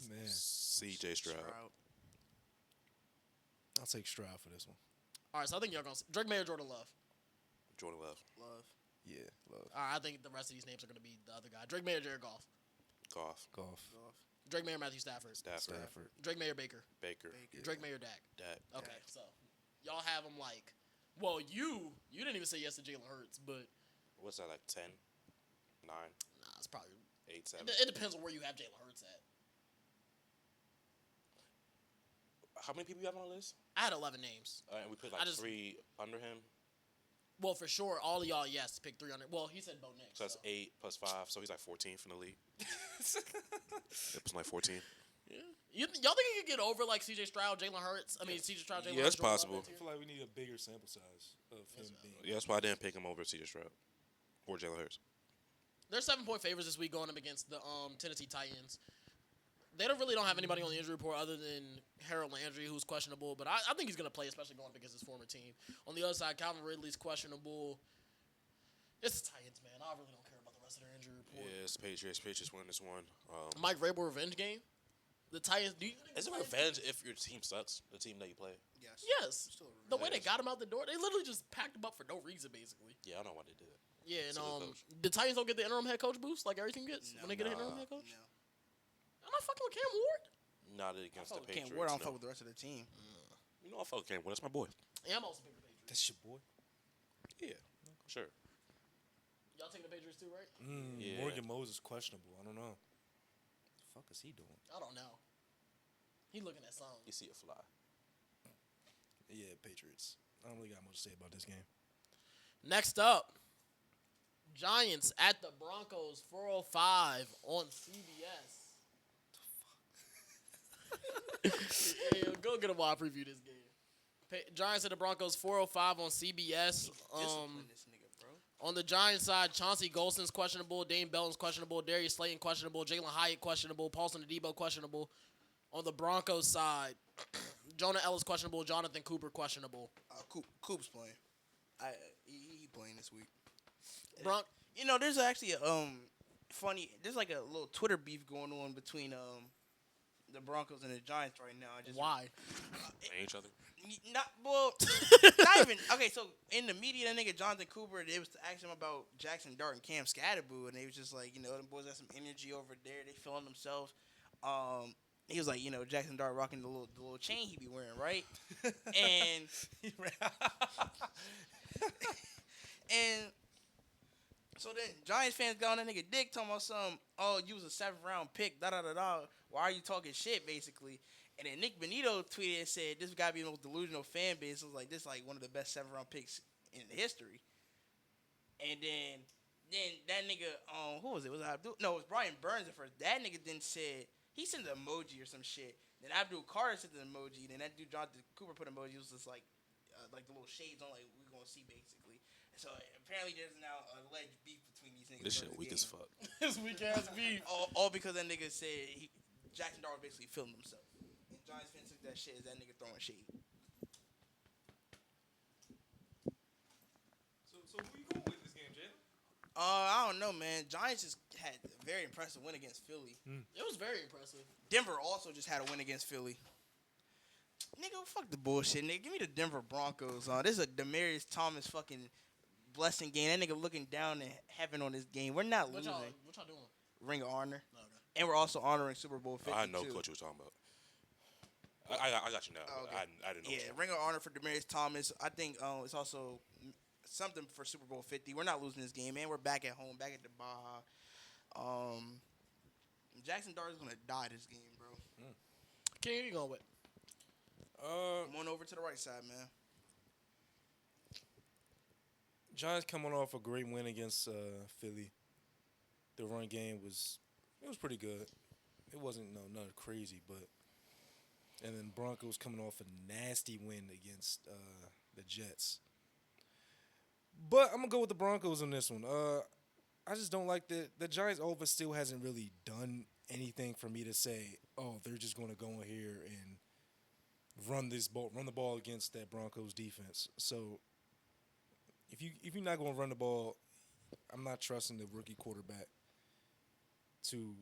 Man, C.J. Stroud. I'll take Stroud for this one. All right, so I think y'all gonna Drake May or Jordan Love. Jordan Love. Love. Yeah, love. All right, I think the rest of these names are gonna be the other guy. Drake May or Jared Goff. Goff. Golf. Goff. Drake May or Matthew Stafford. Stafford. Drake May or Baker. Baker. Baker. Drake May or Dak. Dak. Okay, so y'all have them like, well, you didn't even say yes to Jalen Hurts, but What's that, like 10? 9? nah, it's probably 8, 7? it depends on where you have Jalen Hurts at. How many people you have on the list? I had 11 names. And we put I like just- 3 under him. Well, for sure, all of y'all yes pick 300. Well, he said Bo Nix. So that's 8 plus 5. So he's like 14th in the league. It was like 14. Yeah. Y'all think he could get over like CJ Stroud, Jalen Hurts? I mean, CJ Stroud, Jalen Yeah, Hurts. it's Jordan Love, possible. that I tier? feel like we need a bigger sample size of him being. Yeah, that's why I didn't pick him over C.J. Stroud or Jalen Hurts. They're 7-point favorites this week going up against the Tennessee Titans. They really don't have anybody on the injury report other than Harold Landry, who's questionable. But I think he's going to play, especially going up against his former team. On the other side, Calvin Ridley's questionable. It's the Titans, man. I really don't care about the rest of their injury report. Yeah, it's Patriots. Patriots win this one. Mike Vrabel revenge game. The Titans. Do you think Is the it Titans- revenge if your team sucks? The team that you play? Yes. Yes. Still a The way they Yes. got him out the door, they literally just packed him up for no reason, basically. Yeah, I don't know why they did it. Yeah, and Still a coach. the Titans don't get the interim head coach boost like every team gets when they get an interim head coach. No. I'm not fucking with Cam Ward. Not against the Can't Patriots. wear on no. fuck with the rest of the team. You know I fuck with Cam Ward. That's my boy. Yeah, I'm also picking the Patriots. That's your boy. Yeah, sure. Y'all taking the Patriots too, right? Yeah. Morgan Moses questionable. I don't know. What the fuck is he doing? I don't know. He looking at something. You see it fly. Yeah, Patriots. I don't really got much to say about this game. Next up, Giants at the Broncos, 4:05 on CBS. Hey, go get a wild preview this game. Giants at the Broncos, 4:05 on CBS. Discipline this nigga, bro. On the Giants side, Chauncey Golston's questionable, Dane Belton's questionable, Darius Slayton questionable, Jalen Hyatt questionable, Paulson Adebo questionable. On the Broncos side, Jonah Ellis questionable, Jonathan Cooper questionable. Coop's playing. He playing this week. There's actually a funny. There's like a little Twitter beef going on between the Broncos and the Giants right now. Why? Playing each other. Not even. Okay, so in the media, that nigga Jonathan Cooper, they was asking him about Jackson Dart and Cam Scatterboo, and they was just like, them boys got some energy over there. They feeling themselves. He was like, Jackson Dart rocking the little chain he be wearing, right? And so then Giants fans got on that nigga dick talking about something. Oh, you was a 7th round pick. Da da da da. Why are you talking shit, basically? And then Nick Benito tweeted and said, "This gotta be the most delusional fan base." It was like, this is like one of the best 7th round picks in history. And then that nigga, who was it? Was it Abdul? No, it was Brian Burns at first. That nigga then said he sent an emoji or some shit. Then Abdul Carter sent an emoji. Then that dude Jonathan Cooper put an emoji. It was just like the little shades on, like we're gonna see basically. So apparently there's now alleged beef between these niggas. This shit weak as fuck. This weak ass beef. All because that nigga said Jackson Dart basically filmed himself. And Giants fans took that shit as that nigga throwing shade. So who you going with this game, Jalen? I don't know, man. Giants just had a very impressive win against Philly. It was very impressive. Denver also just had a win against Philly. Nigga, fuck the bullshit, nigga. Give me the Denver Broncos. This is a Demaryius Thomas fucking blessing game. That nigga looking down in heaven on this game. We're not losing. What y'all doing? Ring of Honor. Okay. And we're also honoring Super Bowl 50. I know what you was talking about. I got you now. Oh, okay. I didn't know. Yeah, Ring of Honor for Demaryius Thomas. I think it's also something for Super Bowl 50. We're not losing this game, man. We're back at home, back at the Baja. Jackson Dart is gonna die this game, bro. King, who you going with? Come on over to the right side, man. Giants coming off a great win against Philly. The run game was pretty good. It wasn't nothing crazy, but and then Broncos coming off a nasty win against the Jets. But I'm gonna go with the Broncos on this one. I just don't like the Giants' offense still hasn't really done anything for me to say, oh, they're just gonna go in here and run the ball against that Broncos defense. So if you're not gonna run the ball, I'm not trusting the rookie quarterback to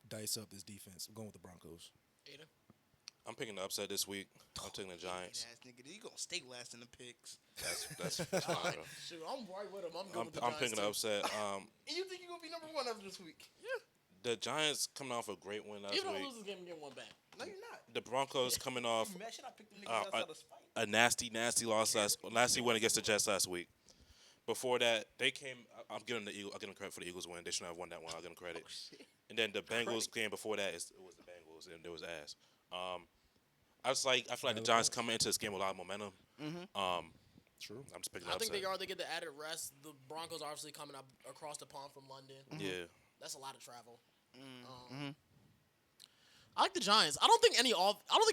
dice up this defense. I'm going with the Broncos. Aiden? I'm picking the upset this week. I'm taking the Giants. Ass nigga, you gonna stay last in the picks? That's fine, bro. Shoot, I'm right with him. I'm good with the I'm Giants picking the too. upset. And you think you're gonna be number one after this week? Yeah. The Giants coming off a great win last Even week. if I lose this game, I'm getting one back. No, you're not. The Broncos coming off Man, should I pick them niggas outside of spite? a nasty loss last win against the Jets last week. Before that, they came. I'm giving the Eagles. I'll give them credit for the Eagles win. They shouldn't have won that one. I'll give them credit. And then the Bengals game before that, it was the Bengals, and there was ass. I feel like the Giants coming into this game with a lot of momentum. True. I'm just picking. I think upset. they are. They get the added rest. The Broncos are obviously coming up across the pond from London. Yeah. That's a lot of travel. I like the Giants. I don't think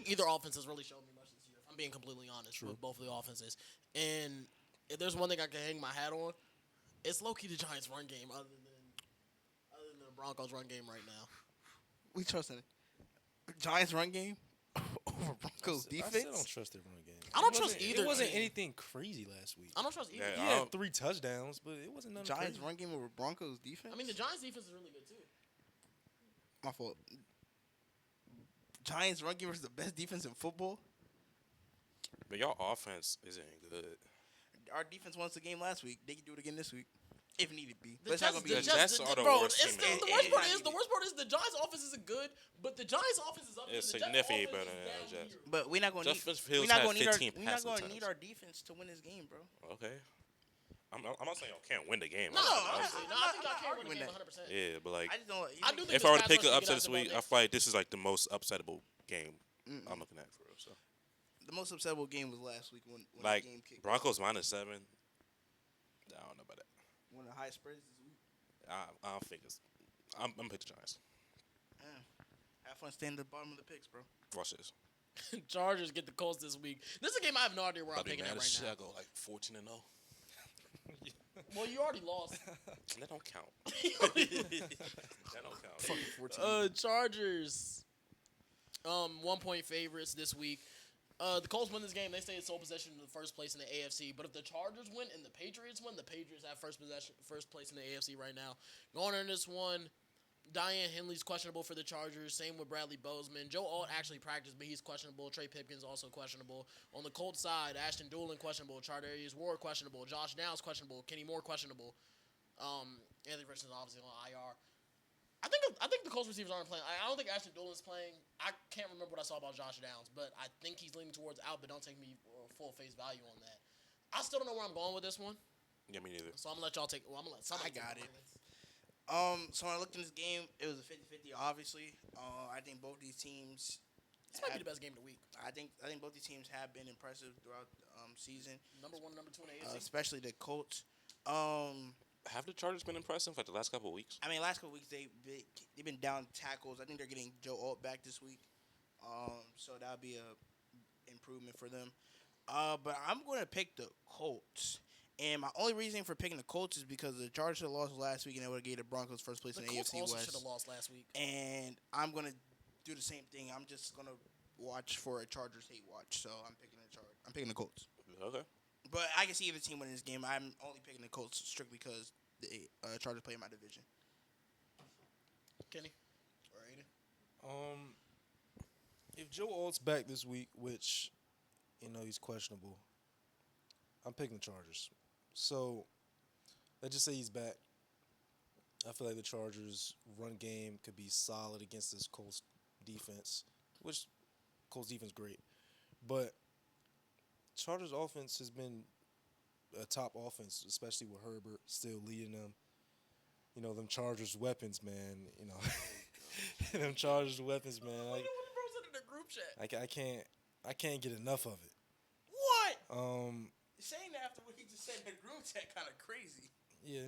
either offense has really shown me much this year. If I'm being completely honest with both of the offenses. And if there's one thing I can hang my hat on, it's low-key the Giants' run game other than the Broncos' run game right now. We trusting it. Giants run game over Broncos I defense. still don't trust their run game. I don't trust either. It wasn't team. anything crazy last week. I don't trust either. Yeah, He had 3 touchdowns, but it wasn't nothing Giants crazy. run game over Broncos defense. I mean, the Giants' defense is really good too. My fault. Giants run game is the best defense in football. But y'all offense isn't good. Our defense won the game last week. They can do it again this week, if needed be. The But it's not gonna be. Jets are the bro, worst it's team in the the worst league. part is the Giants' offense isn't good, but the Giants' offense is up. It's there. The significantly Jets' better offense than is the down Jets. here. But we're not going to Justin need. Fields We're not had going to need our. 15 We're not passing going to need attempts. our defense to win this game, bro. Okay. I'm not saying y'all can't win the game. No, Obviously. I think y'all I'm can win the arguing game that. 100%. Yeah, but like, I just don't. I do think if this I were to past pick one an should get upset out this the week, ball I feel like this is like the most upsettable game I'm looking at for real. So, The most upsettable game was last week when like the game kicked. Broncos -7. I don't know about that. One of the highest spreads this week. I don't think it's. I'm picking the Giants. Have fun staying at the bottom of the picks, bro. Watch this. Chargers get the Colts this week. This is a game I have no idea where I'm I'll be picking mad at as shit. right I go like 14-0. Well, you already lost. That don't count. That don't count. Fucking 14. Chargers, 1 point favorites this week. The Colts win this game. They stay in sole possession in the first place in the AFC. But if the Chargers win and the Patriots win, the Patriots have first place in the AFC right now. Going in this one, Diane Henley's questionable for the Chargers. Same with Bradley Bozeman. Joe Alt actually practiced, but he's questionable. Trey Pipkins also questionable. On the Colts side, Ashton Doolin questionable. Chartarius Ward questionable. Josh Downs questionable. Kenny Moore questionable. Anthony Richardson obviously on IR. I think the Colts receivers aren't playing. I don't think Ashton Doolin's playing. I can't remember what I saw about Josh Downs, but I think he's leaning towards out. But don't take me full face value on that. I still don't know where I'm going with this one, Yeah, me neither. so I'm gonna let y'all take. Well, I'm gonna let somebody. I got take it. mine. So when I looked in this game, it was a 50-50, obviously. I think both these teams. This might be the best game of the week. I think both these teams have been impressive throughout the season, Number 1, number 2 in the AFC. especially the Colts. Have the Chargers been impressive like the last couple of weeks? I mean, last couple weeks they've been down tackles. I think they're getting Joe Alt back this week, so that'll be a improvement for them. But I'm going to pick the Colts, and my only reason for picking the Colts is because the Chargers lost last week and they would have gave the Broncos first place The in the Colts AFC also West. should have lost last week. And I'm going to do the same thing. I'm just going to watch for a Chargers hate watch. So I'm picking the Colts. Okay. But I can see either team winning this game. I'm only picking the Colts strictly because the Chargers play in my division. Kenny or Aiden? If Joe Alt's back this week, which, he's questionable, I'm picking the Chargers. So, let's just say he's back. I feel like the Chargers' run game could be solid against this Colts defense, which Colts defense great. But Chargers' offense has been a top offense, especially with Herbert still leading them. Them Chargers weapons, man. Them Chargers weapons, man. Like, in the group chat. I can't get enough of it. What? Saying that after what he just said in the group chat kind of crazy. Yeah,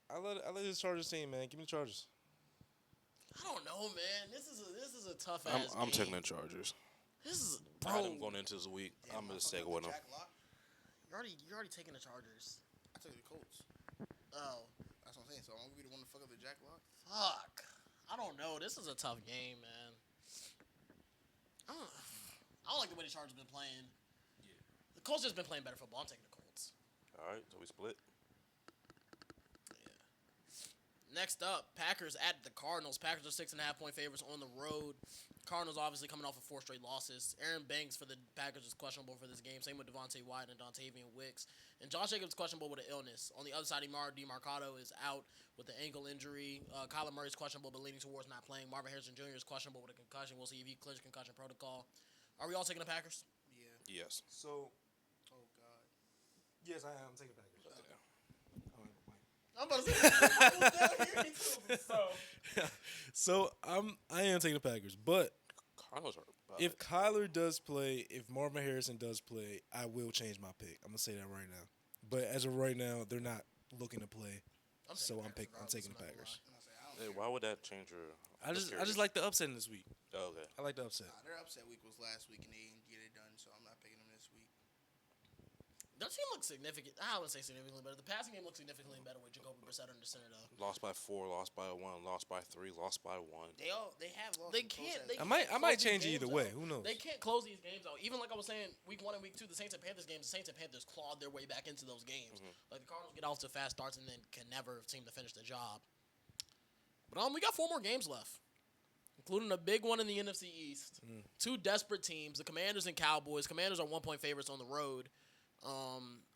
I let this Chargers team, man. Give me the Chargers. I don't know, man. This is a tough ass. I'm game. taking the Chargers. This is I bro. had them going into this week. Damn, I'm going to I stay fucked up with them. Jack Lock. You're already taking the Chargers. I took the Colts. Oh, That's what I'm saying. So I'm gonna be the one to fuck up the Jack Lock. fuck. I don't know. This is a tough game, man. I don't like the way the Chargers been playing. Yeah. The Colts just been playing better football. I'm taking the Colts. All right, so we split. Next up, Packers at the Cardinals. Packers are 6.5 point favorites on the road. Cardinals obviously coming off of 4 straight losses. Aaron Banks for the Packers is questionable for this game. Same with Devontae White and Dontavian Wicks. And Josh Jacobs is questionable with an illness. On the other side, DeMarcado is out with an ankle injury. Kyler Murray is questionable but leaning towards not playing. Marvin Harrison Jr. is questionable with a concussion. We'll see if he clears concussion protocol. Are we all taking the Packers? Yeah. Yes. So, Oh God. yes, I am taking the Packers. I'm about to say So I am taking the Packers, but Cardinals are if Kyler does play, if Marvin Harrison does play, I will change my pick. I'm gonna say that right now. But as of right now, they're not looking to play, I'm taking the Packers. Hey, why would that change your? I just like the upset in this week. Oh, okay. I like the upset. Their upset week was last week and they didn't get it done, so I'm not picking them this week. Their team looks significant. I wouldn't say significantly better. The passing game looks significantly better with Jacoby Brissett under center, though. Lost by 4, lost by 1, lost by 3, lost by 1. They have lost. They some can't. close They I might can't close change these it either games way. out. Who knows? They can't close these games out. Even like I was saying, week 1 and week 2, the Saints and Panthers games. The Saints and Panthers clawed their way back into those games. Like the Cardinals get off to fast starts and then can never seem to finish the job. But we got 4 more games left, including a big one in the NFC East. 2 desperate teams, the Commanders and Cowboys. Commanders are 1 point favorites on the road.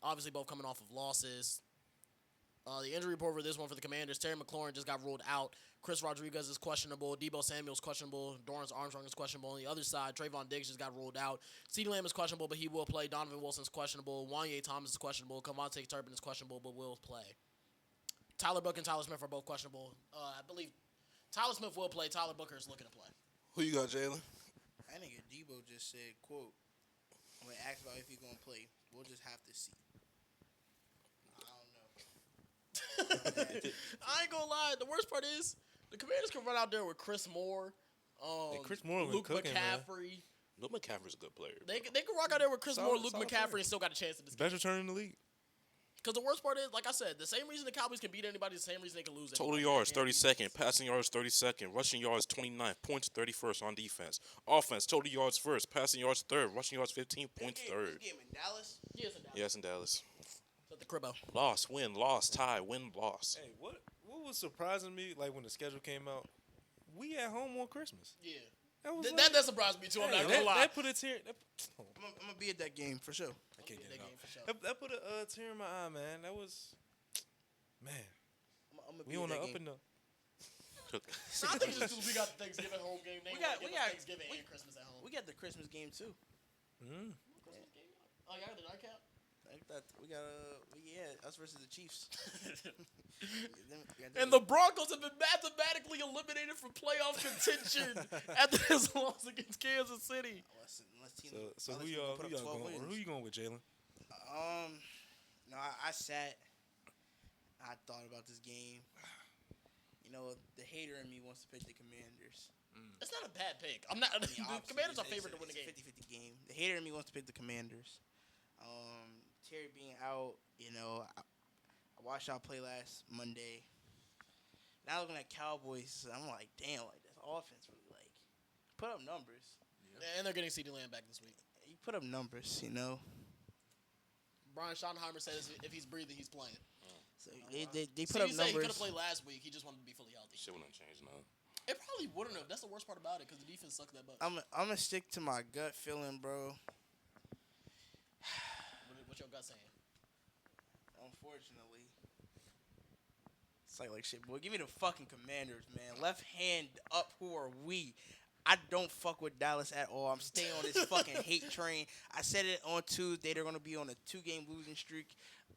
Obviously both coming off of losses. The injury report for this one for the Commanders, Terry McLaurin just got ruled out. Chris Rodriguez is questionable. Debo Samuel's questionable. Dorrance Armstrong is questionable. On the other side, Trayvon Diggs just got ruled out. CeeDee Lamb is questionable, but he will play. Donovan Wilson's questionable. Wanye Thomas is questionable. Kavontae Turpin is questionable, but will play. Tyler Book and Tyler Smith are both questionable. I believe Tyler Smith will play. Tyler Booker is looking to play. Who you got, Jalen? I think Debo just said, quote, when asked about if he's going to play, we'll just have to see. I don't know. I ain't gonna lie. The worst part is the Commanders can run out there with Chris Moore, Chris Moore been Luke cooking, man. McCaffrey. Luke McCaffrey's a good player. They can rock out there with Chris Solid- Moore, Luke solid McCaffrey, player. and still got a chance at this game. Best return in the league. Because the worst part is, like I said, the same reason the Cowboys can beat anybody, the same reason they can lose. Total anybody. yards They can't beat 32nd, passing yards 32nd, rushing yards 29th, points 31st on defense. Offense, total yards first, passing yards third, rushing yards 15, points third. This game in Dallas. Yes, in Dallas. Yes, in Dallas. At the cribbo. Loss, win, loss, tie, win, loss. Hey, what was surprising me, like when the schedule came out, we at home on Christmas. Yeah. That was That surprised me too. I'm hey, not gonna lie. that put a tear. I'm gonna be at that game for sure. I can't get That it game out. for sure. That put a tear in my eye, man. That was, man. I'm gonna be We at on the that up game. and up. I think it's just because we got the Thanksgiving home game. They We got got- Thanksgiving we- and Christmas at home. We got the Christmas game too. Mm. Christmas game? Oh, y'all got the nightcap? We got us versus the Chiefs. And the Broncos have been mathematically eliminated from playoff contention after this loss against Kansas City. So who y'all going? Or who you going with, Jalen? No, I sat. I thought about this game. You know, the hater in me wants to pick the Commanders. It's not a bad pick. I'm not. The Commanders are favored to win the game. It's a 50-50 game. The hater in me wants to pick the Commanders. Terry being out, you know, I watched y'all play last Monday. Now looking at Cowboys, I'm like, damn, like this offense really like put up numbers. And they're getting CeeDee Lamb back this week. You put up numbers, you know. Brian Schottenheimer says if he's breathing, he's playing. So they put up CeeDee said he could numbers. have played last week. He just wanted to be fully healthy. Shit wouldn't change now. It probably wouldn't have. That's the worst part about it because the defense sucks that butt. I'm gonna stick to my gut feeling, bro. What's your gut saying? Unfortunately, it's like shit, boy. Give me the fucking Commanders, man. Left hand up. Who are we? I don't fuck with Dallas at all. I'm staying on this fucking hate train. I said it on Tuesday. They're gonna be on a 2-game losing streak,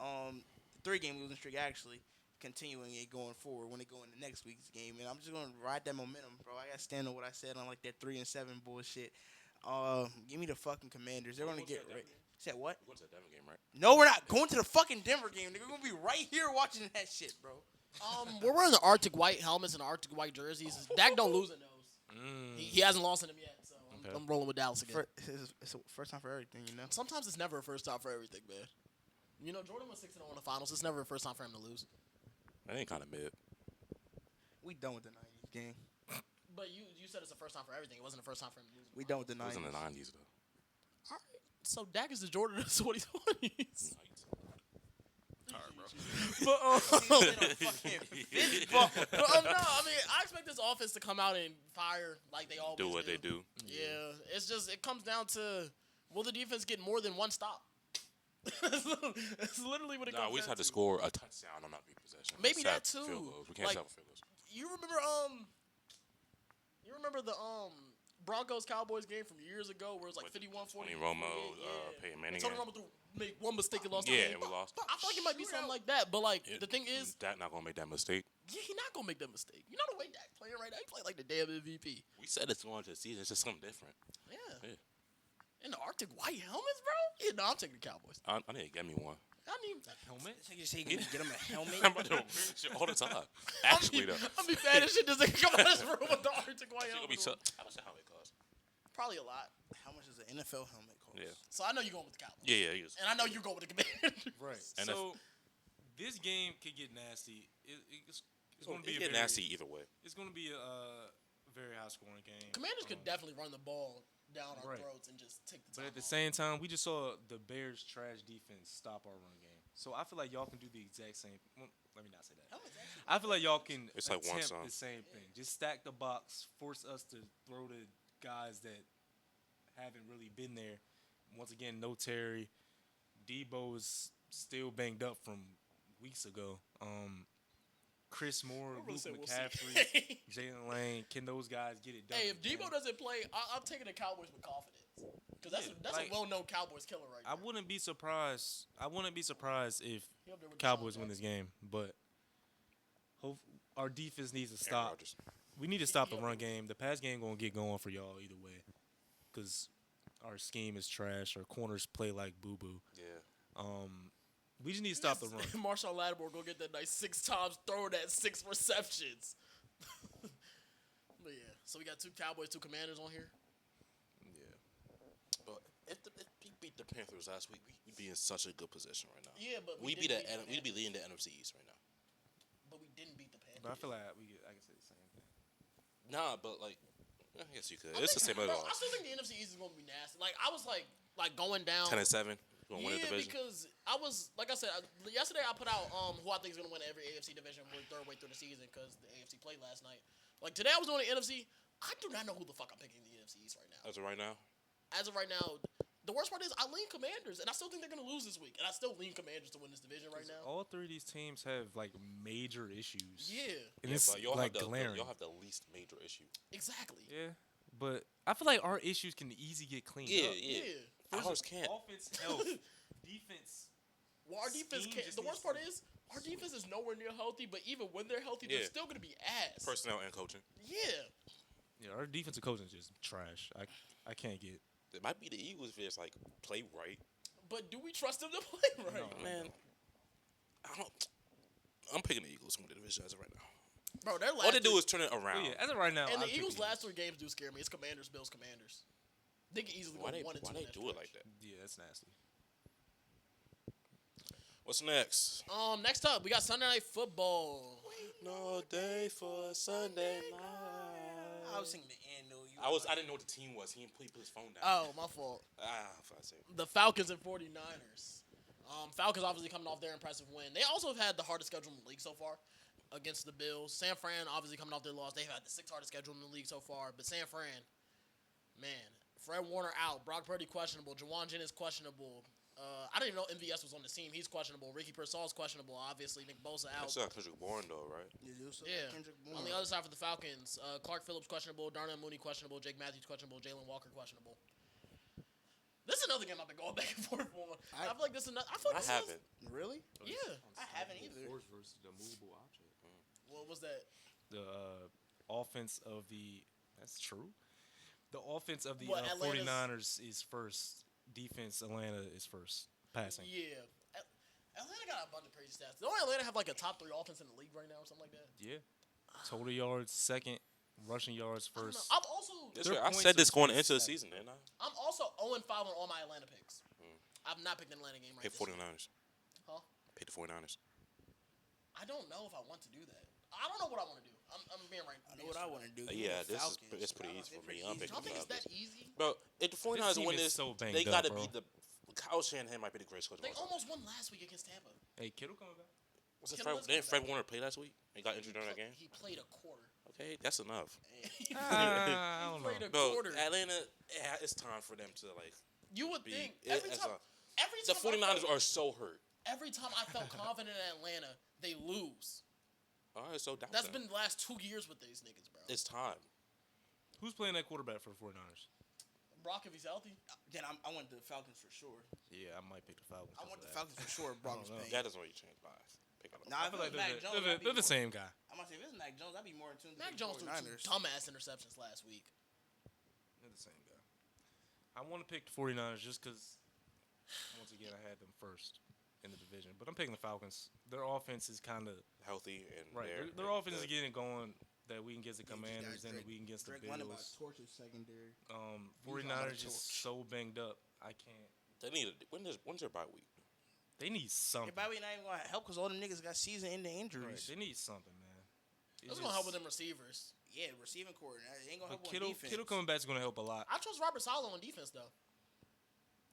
3-game losing streak actually, continuing it going forward when they go into next week's game. And I'm just gonna ride that momentum, bro. I gotta stand on what I said on like that 3-7 bullshit. Give me the fucking Commanders. They're gonna get right. Said what? We're going to that Denver game, right? No, we're not going to the fucking Denver game. They're gonna be right here watching that shit, bro. We're wearing the Arctic white helmets and Arctic white jerseys. Dak don't lose in those. He hasn't lost in them yet, so I'm rolling with Dallas again. It's a first time for everything, you know. Sometimes it's never a first time for everything, man. You know, Jordan was 6-0 in the finals. It's never a first time for him to lose. That ain't kind of mid. We done with the '90s game. But you said it's the first time for everything. It wasn't the first time for him to lose. We done with the It was in the '90s. 90s, though. All right. So Dak is the Jordan of the 2020s. But no, I mean, I expect this offense to come out and fire like they always Do what they do. Yeah, it's just it comes down to will the defense get more than one stop? It's literally what it comes down to. We just had to score a touchdown on every possession. Maybe that Set too. Field goals. We can't Like, settle field goals. You remember the Broncos Cowboys game from years ago where it was like With 51-40. Tony Romo, yeah. Peyton Manning. Tony Romo made one mistake and lost. Yeah, the game. we lost. I feel like it might be something like that. But like the thing is, Dak not gonna make that mistake. yeah, he's not gonna make that mistake. You know the way Dak playing right now, he playing like the damn MVP. We said it's going to the season. It's just something different. Yeah. Yeah. And the Arctic white helmets, bro. Yeah, no, I'm taking the Cowboys. I need to get me one. I need Helmet? You say you get him a helmet. I'm about to wear shit all the time. Actually, though. I'm be mad as shit. Does they come out of this room with the Arctic white Shit gonna be helmet? How much the helmet cost? Probably a lot. How much does an NFL helmet cost? Yeah. So I know you're going with the Cowboys. Yeah, he is. And I know you're going with the Commanders. Right. And So this game could get nasty. It's going to be It get nasty either way. It's going to be a very high scoring game. Commanders could definitely run the ball down our Right. throats and just take the time But at the off. same time, we just saw the Bears' trash defense stop our run game. So I feel like y'all can do the exact same. Well, let me not say that. I feel like y'all can It's like one attempt song. the same thing. Just stack the box, force us to throw to guys that haven't really been there. Once again, no Terry. Debo is still banged up from weeks ago. Chris Moore, I really Luke said we'll McCaffrey, see. Jalen Lane. Can those guys get it done? Hey, if Debo man? doesn't play, I'm taking the Cowboys with confidence. Because that's like, a well-known Cowboys killer right I there. wouldn't be surprised. I wouldn't be surprised if He up there with Cowboys Deshaun win this Jackson. game, but our defense needs to Aaron stop. Rodgers. We need to stop the run game. The pass game gonna get going for y'all either way, because our scheme is trash. Our corners play like boo boo. Yeah. We just need to stop the run. Marshawn Lattimore go get that nice 6 times, throwing at 6 receptions. But yeah, so we got 2 Cowboys, 2 Commanders on here. Yeah. But if we beat the Panthers last week, we'd be in such a good position right now. Yeah, but we'd be leading the NFC East right now. But we didn't beat the Panthers. But I feel like I can say the same thing. Nah, but like, I guess you could. It's the same. Bro, I still think the NFC East is going to be nasty. Like I was like going down 10-7. Gonna win the division. Because I was like I said yesterday. I put out who I think is going to win every AFC division. We're third way through the season because the AFC played last night. Like today, I was doing the NFC. I do not know who the fuck I'm picking in the NFC East right now. As of right now, the worst part is I lean Commanders, and I still think they're going to lose this week. And I still lean Commanders to win this division right now. All 3 of these teams have like major issues. Yeah, And it's but y'all like have glaring. y'all have the least major issue. exactly. Yeah, but I feel like our issues can easily get cleaned up. Yeah. Ours can't. Offense, health, defense. Well, our defense Scheme can't. just The worst needs part is our defense is nowhere near healthy. But even when they're healthy, they're still going to be ass. Personnel and coaching. Yeah. Yeah, our defensive coaching is just trash. I can't get. It might be the Eagles if it's like play right. But do we trust them to play right? No. Man, I'm picking the Eagles to win the division as of right now. Bro, their last All they do three- is turn it around. Yeah, as of right now, And I'd the pick Eagles' last 3 games do scare me. It's Commanders, Bills, Commanders. They can easily Why go they 1 and 2. why they do it like that? Yeah, that's nasty. What's next? Next up, we got Sunday Night Football. No day for Sunday night. I was singing the end though. I didn't know what the team was. He put his phone down. Oh, my fault. I say. The Falcons and 49ers. Falcons obviously coming off their impressive win. They also have had the hardest schedule in the league so far against the Bills. San Fran obviously coming off their loss. They've had the 6th hardest schedule in the league so far. But San Fran, man, Fred Warner out. Brock Purdy questionable. Jawan Jennings questionable. I didn't even know MVS was on the team. He's questionable. Ricky Pearsall's questionable. Obviously, Nick Bosa out. That's Kendrick Bourne though, right? Yeah. On the other side for the Falcons, Clark Phillips questionable. Darnell Mooney questionable. Jake Matthews questionable. Jalen Walker questionable. This is another game I've been going back and forth on. I feel like this is another. I haven't. Really? Yeah. I haven't either. Force versus the movable object. What was that? The offense of the. That's true. The offense of the What, Atlanta's- 49ers is first. Defense, Atlanta is first. Passing. Yeah. Atlanta got a bunch of crazy stats. Don't Atlanta have like a top 3 offense in the league right now or something like that? Yeah. Total yards second. Rushing yards I don't first. know. I'm also That's Their right. I points said this are going into the 27. season, didn't I? I'm also 0-5 on all my Atlanta picks. I've not picked an Atlanta game right Pick this year. 49ers. Huh? Pick the 49ers. I don't know if I want to do that. I don't know what I want to do. I'm being right. I know what I want to do. Yeah, The this Falcons. is pretty easy for me. I'm I picking don't think the it's that Falcons. easy. Bro, if the 49ers team win is this, so banged they up, gotta bro. beat the. Kyle Shanahan might be the greatest coach of They all time. almost won last week against Tampa. Hey, Kittle coming back. Was it Kittle Fred, is didn't coming Fred back. Warner play last week? He got injured during that game. He played a quarter. Okay, that's enough. I don't Played know. a Bro, quarter. Atlanta, it's time for them to like. You would be- think it- every as time. a- Every The time 49ers are so hurt. Every time I felt confident in Atlanta, they lose. All right, so down That's them. been the last 2 years with these niggas, bro. It's time. Who's playing that quarterback for the 49ers? Brock, if he's healthy. Then I want the Falcons for sure. Yeah, I might pick the Falcons. I want for the that. Falcons for sure. If Brock was I don't know. playing. That doesn't really change bias. Pick out Nah, I feel like Mac Jones, I'd be they're the more- same guy. I'm gonna say if it's Mac Jones, I'd be more in tune to Mac the Jones threw 2 49ers. dumbass interceptions last week. They're the same guy. I want to pick the 49ers just because, once again, I had them first in the division. But I'm picking the Falcons. Their offense is kind of healthy and right. Their offense is getting going that we can get the Commanders and we can get the Drake London about Bills. torches secondary. 49ers He's just torch. so banged up. I can't. They need when's their bye week? They need something. Your bye week not even gonna help because all them niggas got season-ending Right. injuries. They need something, man. That's gonna help with them receivers. Yeah, receiving core. It ain't gonna But help on defense. Kittle coming back is going to help a lot. I trust Robert Saleh on defense though,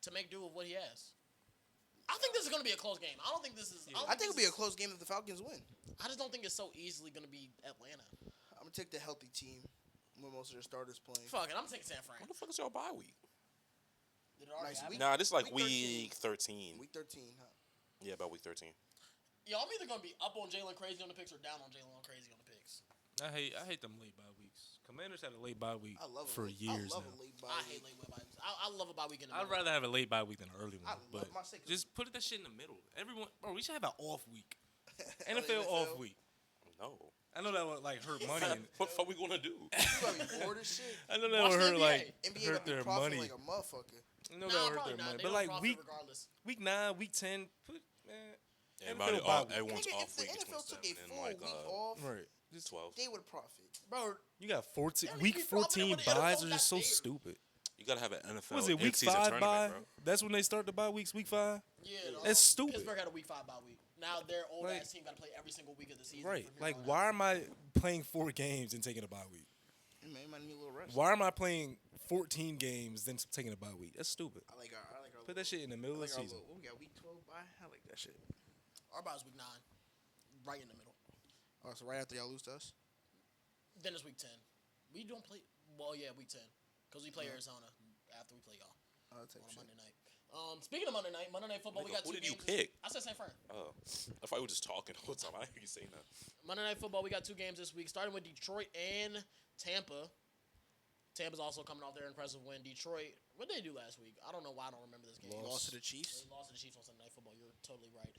to make do with what he has. I think this is gonna be a close game. I don't think this is. I think it'll be a close game if the Falcons win. I just don't think it's so easily gonna be Atlanta. I'm gonna take the healthy team with most of their starters playing. Fuck it, I'm taking San Fran. What the fuck is your bye week? Did it already Nice happen? week. Nah, this is like Week week 13. Week 13, huh? Yeah, about week 13. Yo, I'm either gonna be up on Jalen Crazy on the picks or down on Jalen Crazy on the picks. I hate them late bye weeks. Commanders had a late bye week I love for a late, years I love now. a late bye I week. hate late bye weeks. I love a bye week in the I'd middle. rather have a late bye week than an early one. I love But my sick- just put that shit in the middle. Everyone, bro, we should have an off week. NFL NFL? off week. No. I know that would like hurt money. And, What the fuck we gonna do? You gotta be bored as shit. I know that Watch would the hurt NBA. like NBA hurt gotta be their profiting money. like a motherfucker. I know Nah, that would hurt probably their not. money. They But don't like profit week regardless. week 9, week 10, man, Everybody, NFL bye week. everyone's Nigga, off if the week NFL took a 27 and full like week off, Right. Just 12. they would profit. Bro, you got 14 Every week week profiting 14 when the buys NFL are got just so there. stupid. You gotta have an NFL Was it week in-season 5 tournament, bye? bro. That's when they start the bye weeks. Week 5. yeah, That's stupid. Pittsburgh had a week 5 bye week. Now their old Like- ass team got to play every single week of the season. Right. from here Like, on out. why am I playing 4 games and taking a bye week? Man, you might need a little rest. Why am I playing 14 games then taking a bye week? That's stupid. I like our Put that shit in the middle of the season. what we got, week 12 bye? I like that shit. Our bye is week 9, right in the middle. Oh, so right after y'all lose to us? Then it's week 10. We don't play. Well, yeah, week 10, because we play Arizona after we play y'all Oh, on a Monday night. Speaking of Monday night football, we Nigga, got who 2 did you games. pick? I said San Fran. Oh, I thought we were just talking the whole time. I didn't hear you saying that. Monday Night Football, we got 2 games this week, starting with Detroit and Tampa. Tampa's also coming off their impressive win. Detroit, what did they do last week? I don't know why I don't remember this game. Lost to the Chiefs. They lost to the Chiefs on Sunday Night Football. You're totally right.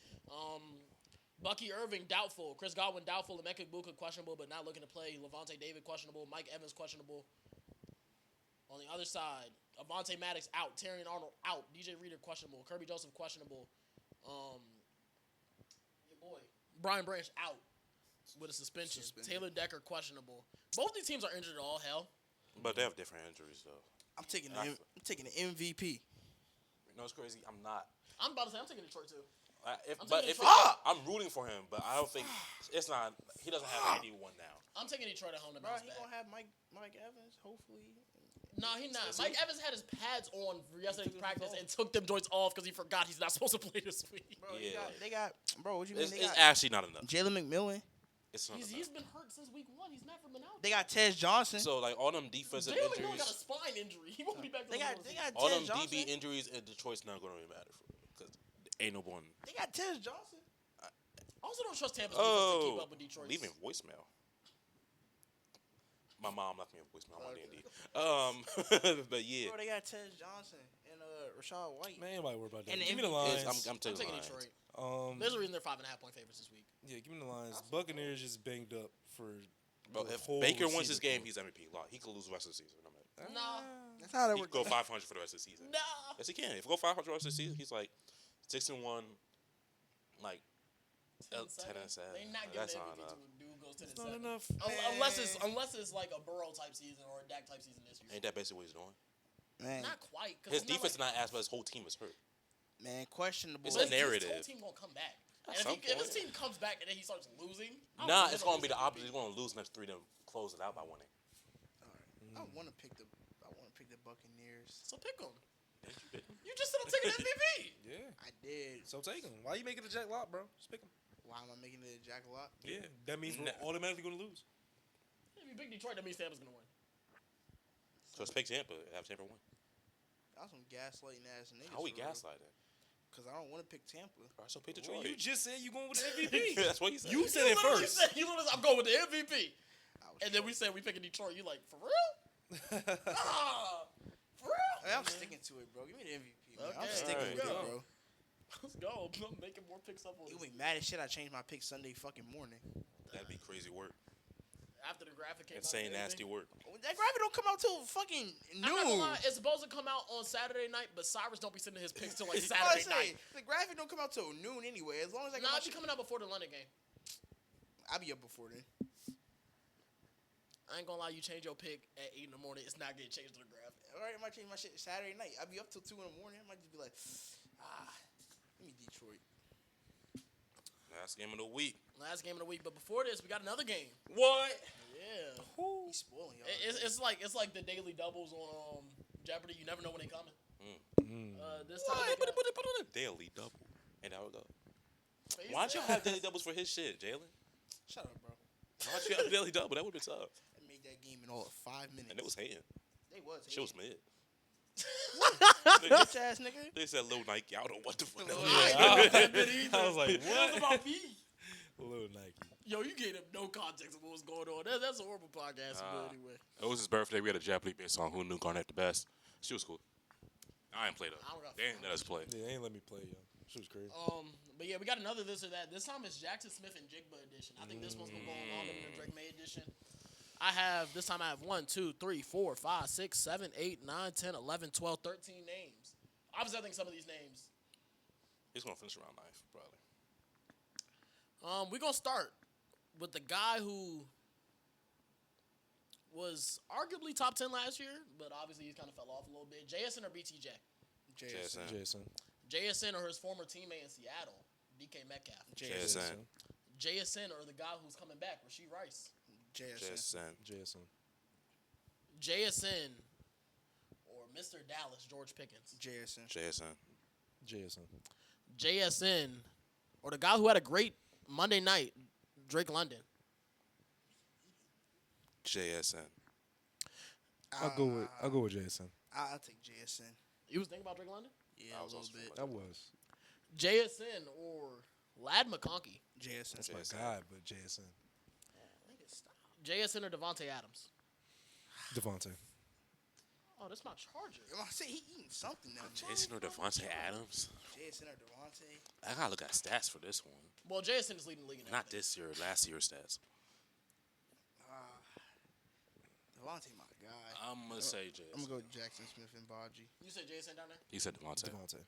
Bucky Irving, doubtful. Chris Godwin, doubtful. Emeka Egbuka, questionable, but not looking to play. Levante David, questionable. Mike Evans, questionable. On the other side, Avonte Maddox, out. Terrion Arnold, out. DJ Reader, questionable. Kirby Joseph, questionable. Your boy, Brian Branch, out with a suspension. Suspended. Taylor Decker, questionable. Both these teams are injured to all hell. But they have different injuries, though. I'm taking I- I'm taking the MVP. You know, it's crazy. I'm not. I'm about to say I'm taking Detroit too. But taking if Detroit. I'm rooting for him, but I don't think it's not. He doesn't have anyone now. I'm taking Detroit at home to Bro, bounce he back. gonna have Mike Evans, hopefully. No, he not. Is he? Mike Evans had his pads on for yesterday's them practice off. and took them joints off because he forgot he's not supposed to play this week. Bro, Yeah. they got bro, what you mean? It's, They it's got actually not enough. Jalen McMillan. It's not He's enough. been hurt since week 1. He's never been out. They got Tez Johnson. So like all them defensive Jalen McMillan got a injuries, spine injury. He won't be back. they got all them Tez Johnson. DB injuries in Detroit's not going to really matter for him because ain't no one. They got Tez Johnson. I also don't trust Tampa's defense to keep Oh, up with Detroit. leaving voicemail. My mom left me a voicemail on D&D. But yeah, Bro, they got Tez Johnson and Rashad White. Man, anybody worry about that. And Give me the the It's- lines. I'm I'm taking taking Lions. Detroit. There's a reason they're 5.5 point favorites this week. Yeah, give me the lines. Buccaneers just banged up for. Bro, the if whole Baker wins this receiver game, core. he's MVP. Like, he could lose the rest of the season. I'm like, Nah. That's how that he works. could go 500 for the rest of the season. Nah. Yes, he can. If he go 500 for the rest of the season, he's like 6-1, like 10 and 7. They not giving That's the not MVP enough. to a dude who goes 10 and It's not 7. enough. Unless it's like a Burrow type season or a Dak type season this year. Ain't that basically what he's doing? Man, Not quite. 'Cause His it's not defense is like, not ass, but his whole team is hurt. man, questionable. It's but a narrative. His whole team gonna come back. And At if, some if his point. team comes back and then he starts losing, Nah, it's going to be the opposite. He's going to lose next 3 to close it out by winning. I want to pick the Buccaneers. So pick him. You just said I'm taking MVP. Yeah. I did. So take him. Why you making the jack lot, bro? Just pick him. Why am I making it a jack a lot? Yeah. That means we're automatically going to lose. If you pick Detroit, that means Tampa's gonna win. So let's pick Tampa. Have Tampa win. That's some gaslighting ass niggas. How we for real. gaslighting? Because I don't want to pick Tampa. All right, so pick Well, Detroit. you just said you going with the MVP. That's what he said. You said it literally first. said- you literally said, I'm going with the MVP. I was And then we said we picking Detroit. You like, for real? Ah, for real? Hey, I'm sticking to it, bro. Give me the MVP, man. I'm Okay, sticking with alright. it, bro. Let's go. I'm making more picks up on You be mad as shit. I changed my pick Sunday fucking morning. That'd be crazy work. after the graphic came out. Insane, and nasty everything. work. That graphic don't come out till fucking I'm not gonna noon. lie, it's supposed to come out on Saturday night, but Cyrus don't be sending his picks till like I was Saturday saying, night. the graphic don't come out till noon anyway. As long as I Nah, come it be coming out before the London game. I'll be up before then. I ain't gonna lie, you change your pick at 8 in the morning, it's not getting changed to the graphic. All right, I might change my shit Saturday night. I'll be up till 2 in the morning. I might just be like, give me Detroit. Last game of the week. Last game of the week, but before this, we got another game. What? Yeah. He's spoiling y'all. It's like the daily doubles on Jeopardy. You never know when they coming. This time, Daily double. And that would go. they Why don't you said- have daily doubles for his shit, Jalen? Shut up, bro. Why don't you have a daily double? That would be tough. I made that game in all of 5 minutes. And it was hating. They was. Shit was mid. Bitch ass nigga. They said Lil Nike. I don't know what the fuck. that Lil was. I ain't know that bit either. I was like, It was what? about me. Little Nike. Yo, you gave him no context of what was going on. That's a horrible podcast. But anyway, It was his birthday. We had a Japanese based song. Who knew Garnett the best? She was cool. I ain't played her. I don't got- They ain't let us play. Yeah, they ain't let me play, yo. She was crazy. but yeah, we got another this or that. This time it's Jackson Smith and Jigba edition. I think this one's gonna go on longer than the Drake May edition. I have 1, 2, 3, 4, 5, 6, 7, 8, 9, 10, 11, 12, 13 names. Obviously, I think some of these names. He's gonna finish around 9th, probably. We're gonna start with the guy who was arguably top 10 last year, but obviously he kind of fell off a little bit. JSN or BTJ? JSN. Jason. JSN or his former teammate in Seattle, DK Metcalf. JSN. JSN or the guy who's coming back, Rasheed Rice. JSN. Jason. JSN or Mr. Dallas, George Pickens. JSN. JSN. Jason. JSN or the guy who had a great Monday night, Drake London. JSN. I'll go with Jason. I'll take JSN. You was thinking about Drake London? Yeah, I a was little also bit. I was. JSN or Lad McConkey. JSN. That's my JSN. guy, but Jason. JSN or Devontae Adams. Devontae. Oh, that's my Charger. I say he eating something now. Jason or Devontae Adams? JSN or Devontae. I gotta look at stats for this one. Well, JSN is leading the league in Not everything. this year, last year's stats. Devontae, my guy. I'm gonna say I'm JSN. gonna go with Jackson Smith and Baji. You say JSN down there? You said Devontae. Devontae.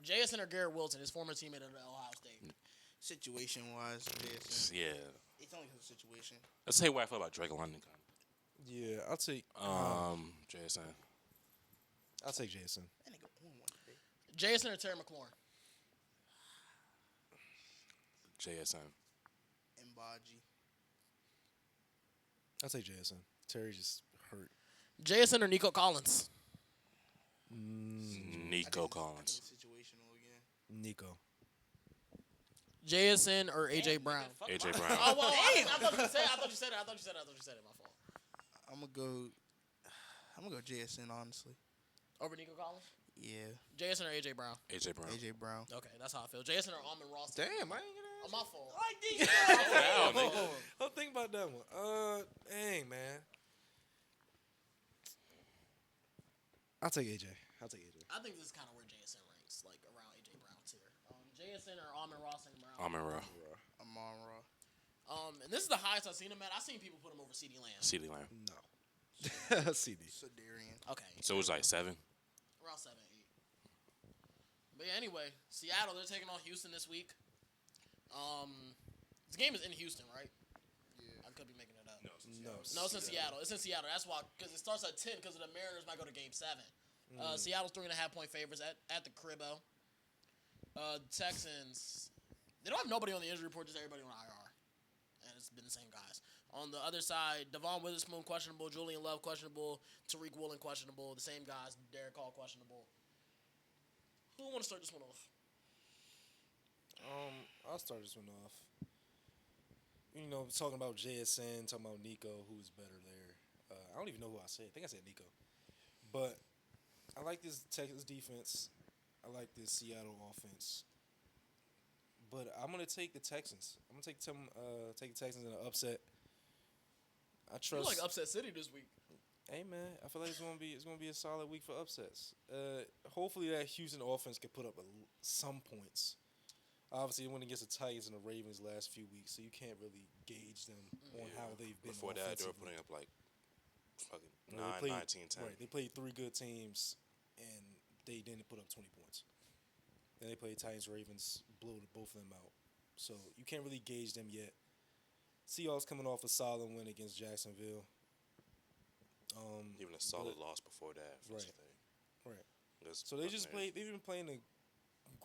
JSN or Garrett Wilson, his former teammate at Ohio State. Situation wise, JSN. Yeah. It's only because of the situation. Let's say what I feel about Drake London. Yeah, I'll take. JSN. I'll take Jason. That nigga won one today. JSN or Terry McLaurin. JSN. And Baji. I'll take Jason. Terry just hurt. JSN or Nico Collins. Nico Collins. It's situational again. Nico. JSN or AJ Brown. AJ Brown. Oh well, I thought you said it. I thought you said it. My fault. I'm gonna go JSN honestly. Over Nico Collins. Yeah. JSN or AJ Brown. AJ Brown. AJ Brown. Okay, that's how I feel. JSN or Amon Ross. Damn, I ain't Oh, my fault. Down, nigga. I'll think about that one. Dang, man. I'll take AJ. I think this is kind of where JSN ranks, like around AJ Brown tier. JSN or Amon Ross and Brown. Amon-Ra. Amon-Ra. And this is the highest I've seen him at. I've seen people put him over CeeDee Lamb. CeeDee Lamb. No. CD. Sedarian. Okay. So it was like 7. Around 7, 8. But yeah, anyway, Seattle, they're taking on Houston this week. This game is in Houston, right? Yeah. I could be making it up. No. No, it's in Seattle. It's in Seattle. That's why, because it starts at 10 because the Mariners might go to Game 7. Seattle's 3.5 point favorites at the Cribbo. Texans, they don't have nobody on the injury report, just everybody on IR. And it's been the same guys. On the other side, Devon Witherspoon questionable, Julian Love questionable, Tariq Woolen questionable, the same guys, Derek Hall questionable. Who want to start this one off? I'll start this one off. You know, talking about JSN, talking about Nico, who's better there. I don't even know who I said. I think I said Nico. But I like this Texas defense. I like this Seattle offense. But I'm gonna take the Texans. I'm gonna take the Texans in an upset. I trust. You like upset city this week. Hey man, I feel like it's gonna be a solid week for upsets. Hopefully that Houston offense can put up some points. Obviously, they went against the Titans and the Ravens last few weeks, so you can't really gauge them on how they've been. Before that, they were offensively. putting up like fucking You 9, know, they played, 19, 10. Right, they played 3 good teams, and they didn't put up 20 points. Then they played Titans, Ravens, blew both of them out. So you can't really gauge them yet. Seahawks coming off a solid win against Jacksonville. Even a solid loss before that. Right. Thing. Right. Against So they just Buccaneers. they've been playing a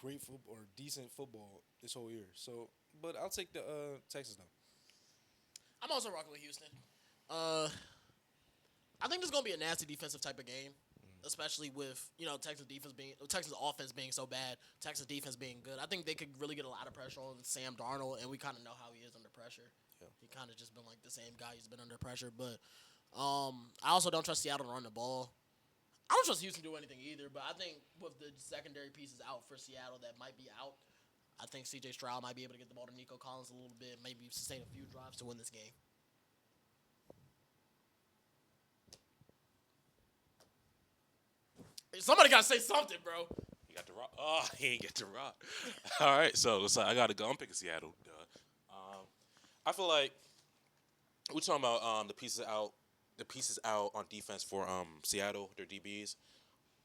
great football or decent football this whole year. So, but I'll take the Texans now. I'm also rocking with Houston. I think this is gonna be a nasty defensive type of game, especially with Texas offense being so bad, Texas defense being good. I think they could really get a lot of pressure on Sam Darnold, and we kind of know how he is under pressure. Yeah. He kind of just been like the same guy he's been under pressure. But I also don't trust Seattle to run the ball. I don't trust Houston to do anything either. But I think with the secondary pieces out for Seattle that might be out, I think C.J. Stroud might be able to get the ball to Nico Collins a little bit, maybe sustain a few drives to win this game. Somebody gotta say something, bro. You got the rock. Oh, he ain't get the rock. All right, so I got to go. I'm picking Seattle. Duh. I feel like we're talking about the pieces out on defense for Seattle, their DBs.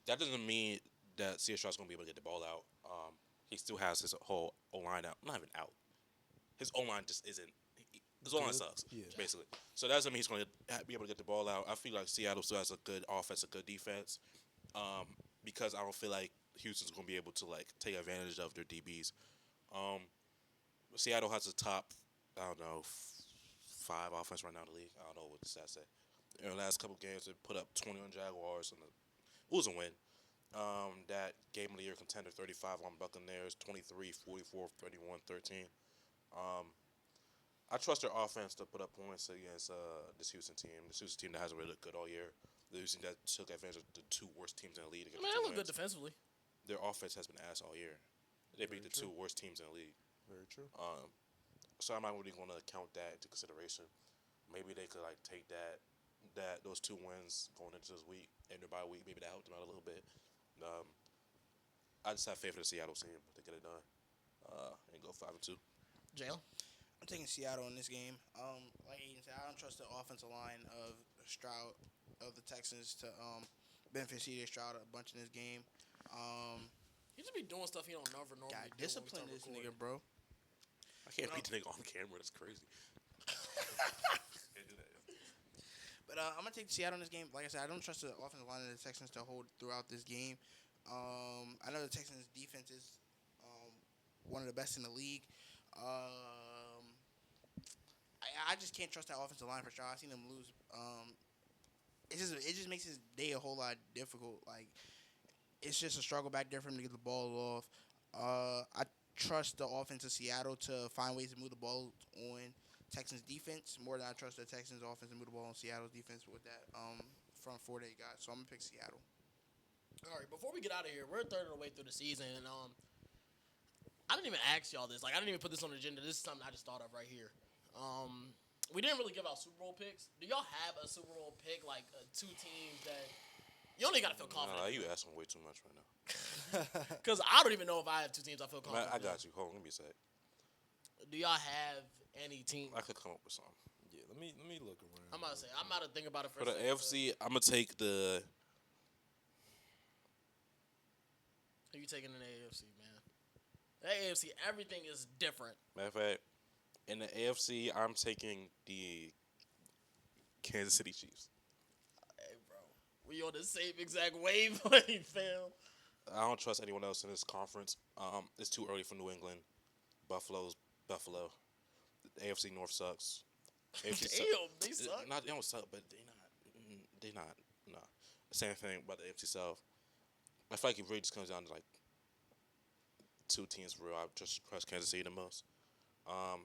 That doesn't mean that C.S. Stroud's going to be able to get the ball out. He still has his whole O-line out. Not even out. his O-line just isn't. His O-line sucks, Yeah. basically. So that's he's going to be able to get the ball out. I feel like Seattle still has a good offense, a good defense, because I don't feel like Houston's going to be able to like take advantage of their DBs. Seattle has the top, I don't know, 5 offense right now in the league. I don't know what the stats say. In the last couple games, they put up 20 on Jaguars, and it was a win. That game of the year contender 35 on Buccaneers, 23, 44, 31, 13. I trust their offense to put up points against this Houston team. This Houston team that hasn't really looked good all year. The Houston that took advantage of the 2 worst teams in the league. I mean, they look good defensively. Their offense has been ass all year. They beat the 2 worst teams in the league. Very true. So I'm not really going to count that into consideration. Maybe they could like take those 2 wins going into this week and their bye week. Maybe that helped them out a little bit. I just have faith in the Seattle team to get it done and go 5-2. Jail. I'm taking Seattle in this game. Like Aiden said, I don't trust the offensive line of Stroud of the Texans to benefit CJ Stroud a bunch in this game. He just be doing stuff he don't never normally God, do. discipline this nigga, bro. I can't beat the nigga on camera. That's crazy. But I'm gonna take Seattle in this game. Like I said, I don't trust the offensive line of the Texans to hold throughout this game. I know the Texans' defense is one of the best in the league. I just can't trust that offensive line for sure. I've seen them lose. It just makes his day a whole lot difficult. Like it's just a struggle back there for him to get the ball off. I trust the offense of Seattle to find ways to move the ball on Texans defense more than I trust the Texans offense to move the ball on Seattle's defense with that front 4 they got. So I'm gonna pick Seattle. All right, before we get out of here, we're a third of the way through the season, and I didn't even ask y'all this. Like, I didn't even put this on the agenda. This is something I just thought of right here. We didn't really give out Super Bowl picks. Do y'all have a Super Bowl pick, like 2 teams that you only gotta feel confident? Nah, you asking way too much right now. Because I don't even know if I have 2 teams I feel confident. I got you. Hold on, let me say. Do y'all have any team? I could come up with something. Yeah, let me look around. I'm about to say I'm about to think about it For the AFC, I'm gonna take the. Who you taking in the AFC, man? The AFC, everything is different. Matter of fact, in the AFC, I'm taking the Kansas City Chiefs. Hey, bro, we on the same exact wavelength, fam. I don't trust anyone else in this conference. It's too early for New England. Buffalo. The AFC North sucks. AFC They suck. They don't suck, but they're not. Nah. Same thing about the AFC South. I feel like it really just comes down to like 2 teams for real. I just trust Kansas City the most.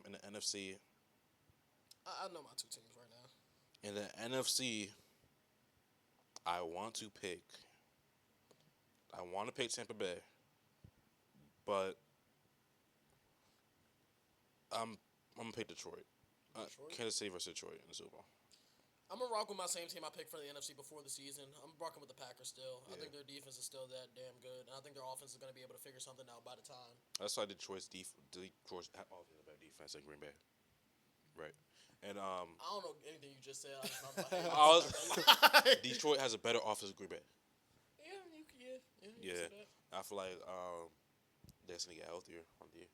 In the NFC. I know my 2 teams right now. In the NFC, I want to pick Tampa Bay, but I'm gonna pick Detroit. Kansas City versus Detroit in the Super Bowl. I'm gonna rock with my same team I picked for the NFC before the season. I'm rocking with the Packers still. Yeah. I think their defense is still that damn good, and I think their offense is gonna be able to figure something out by the time. That's why Detroit's offense better defense than Green Bay, right? And I don't know anything you just said. I just thought about Detroit has a better offense than Green Bay. Yeah. I feel like they're gonna get healthier on D.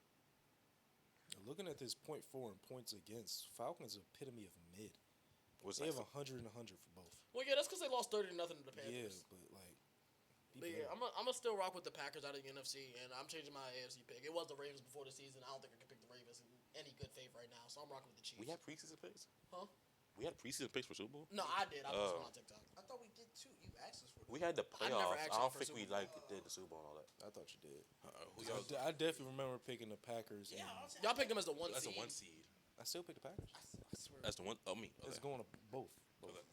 Looking at this .4 and points against, Falcons epitome of mid. What's They that? have 100 and 100 for both. Well, yeah, that's because they lost 30-0 to the Yeah, Panthers. but like. But yeah, I'm gonna still rock with the Packers out of the NFC, and I'm changing my AFC pick. It was the Ravens before the season. I don't think I can pick the Ravens in any good faith right now, so I'm rocking with the Chiefs. We had preseason picks. Huh? We had preseason picks for Super Bowl. No, I did. I posted on TikTok. I thought we did too. You asked us for We had the I never playoffs. I asked don't you for think we Super Bowl. did the Super Bowl and all that. I thought you did. Who y'all? I definitely remember picking the Packers. Yeah, And Y'all picked them as the 1 That's seed. the 1 seed. I still picked the Packers. I swear. That's the one. Oh, me. It's Okay. going to both. Okay.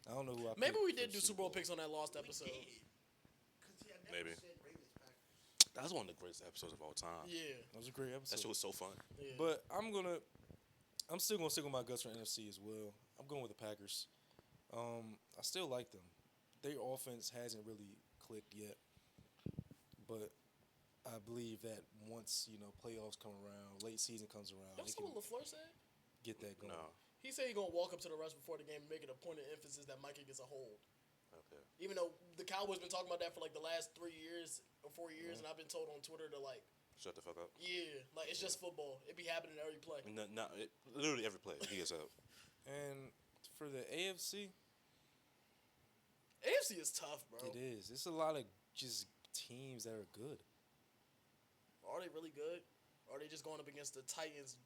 I don't know who I Maybe picked we for did do Super Bowl Bowl. picks on that lost episode. Maybe. That was one of the greatest episodes of all time. Yeah. That was a great episode. That shit was so fun. Yeah. But I'm still gonna stick with my guts for NFC as well. I'm going with the Packers. I still like them. Their offense hasn't really clicked yet, but I believe that once playoffs come around, late season comes around, Y'all they saw can what LaFleur said? get that going. No. He said he's gonna walk up to the refs before the game and make it a point of emphasis that Mikey gets a hold. Okay. Even though the Cowboys been talking about that for like the last 3 years or 4 years, and I've been told on Twitter to like Shut the fuck up. Yeah, like it's just football. It be happening every play. Literally every play. He gets up. And for the AFC, AFC is tough, bro. it is. It's a lot of just teams that are good. Are they really good? Or are they just going up against the Titans,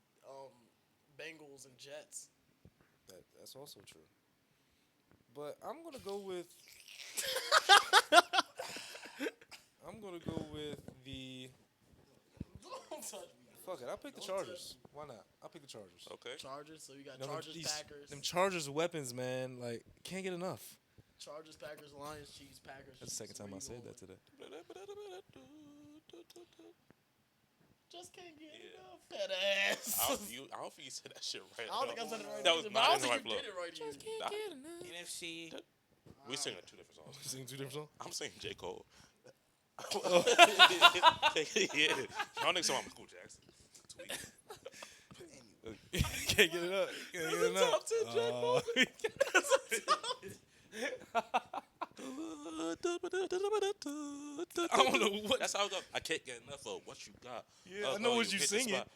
Bengals, and Jets? That's also true. But I'm gonna go with. The. Don't touch me. Fuck it. I'll pick the Chargers. Why not? I'll pick the Chargers. Okay. Chargers. So you got You know, Chargers, Packers. Them Chargers weapons, man. Like, can't get enough. Chargers, Packers, Lions, Chiefs, Packers. That's the second So time where I you said going that today. Just can't get Yeah. enough. Fat ass. I don't think you said that shit right. I don't think I said it right. That was either, but I not don't in the think right you flow. did it right. Just either. can't get enough. NFC. We singing two different songs. You sing two different songs? I'm singing J. Cole. Yeah. Y'all niggas talking about Michael Jackson. Can't get it up. Can't get it up. Top 10 J. Cole. I don't know what. That's how it goes. I can't get enough of what you got. Yeah, I know what you hit the singing. spot.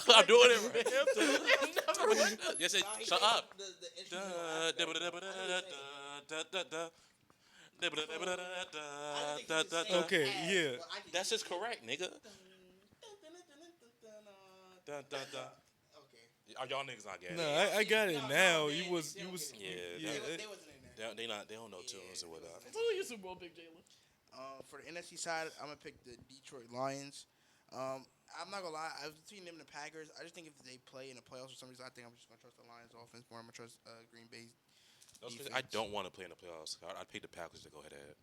I'm I'm doing it right. right. Yes, Nah, he shut made up. the instrumental aspect. Okay, yeah. That's just correct, nigga. Okay. Are y'all niggas not getting No, it? I got it No, now. they- You was. they You don't was. get Yeah, Yeah. They wasn't in there. they don't know tunes or whatever. Who are you Super Bowl pick, Jalen? For the NFC side, I'm gonna pick the Detroit Lions. I'm not gonna lie. I was between them and the Packers. I just think if they play in the playoffs for some reason, I think I'm just gonna trust the Lions offense more. I'm gonna trust Green Bay. I don't want to play in the playoffs. I'd pick the Packers to go head to head.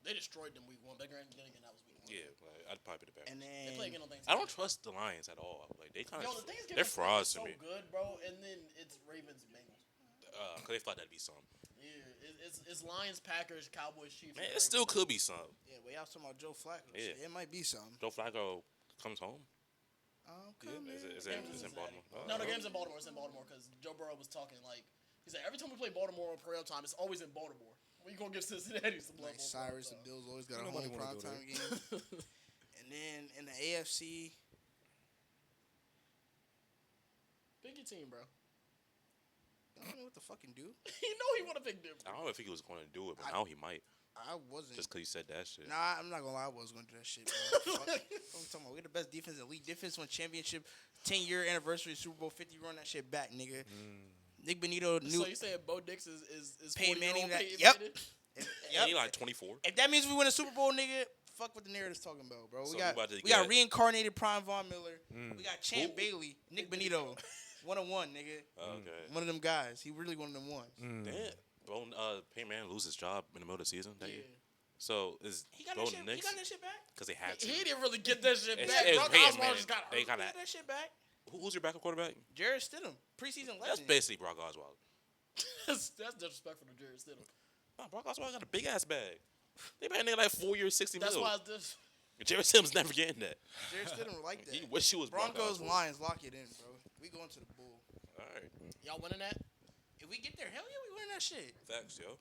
They destroyed them week 1. But then again, that was week 1. Yeah, like, I'd probably pick the Packers. And They then play again on Thanksgiving. I don't trust the Lions at all. Like they kind Yo, of the Thanksgiving they're slate frauds is to so me. good, bro. And then it's Ravens and Bengals. Cause they thought that'd be something. Yeah, it's Lions, Packers, Cowboys, Chiefs. Man, and it still Ravens. could be something. yeah, way out talking about Joe Flacco. Yeah. Shit, it might be something. Joe Flacco comes home. Is Game's it in Baltimore? No, the game's in Baltimore. It's in Baltimore because Joe Burrow was talking like he said every time we play Baltimore on prime time, it's always in Baltimore. We gonna give Cincinnati some love. Like on Cyrus, the prime time. Bills always got a Nobody home wanna go primetime game. And then in the AFC, Pick your team, bro. I don't know what to fucking do. He know he want to pick them. I don't know if he was going to do it, but now he might. I wasn't. Just because you said that shit. Nah, I'm not gonna lie. I was gonna do that shit. Bro. Fuck. What we talking about? We're the best defense, elite defense, won championship, 10-year anniversary, Super Bowl 50. Run that shit back, nigga. Nick Benito knew. So you saying Bo Nix is Peyton 40-year-old Manning? Peyton Yep. Manning? Yeah, he like 24. If that means we win a Super Bowl, nigga, fuck what the narrative's talking about, bro. So We we got about to we got get- reincarnated Prime Von Miller. We got Champ Who? Bailey, Nick Benito, 101, nigga. Okay. One of them guys. He really one of them ones. Damn. Bro, Peyton Manning lose his job in the middle of the season that year. Yeah. So is He got Bo that shit. He Nix got that shit back. because they had to. He didn't really get that shit It's- back. it's Brock Peyton Osweiler Manning. just got They hurt. kind He of. got that shit back. Who's your backup quarterback? Jared Stidham, preseason That's legend. basically Brock Osweiler. That's disrespectful to Jared Stidham. Nah, Brock Osweiler got a big ass bag. They paying nigga like 4 years, 60 That's mil. why this. Jared Sims never getting that. Jared Stidham like that. He wish he was Broncos, Brock Osweiler. Lions, lock it in, bro. We going to the Bull. All right, Y'all winning that? If we get there, hell yeah, we win that shit. facts, yo.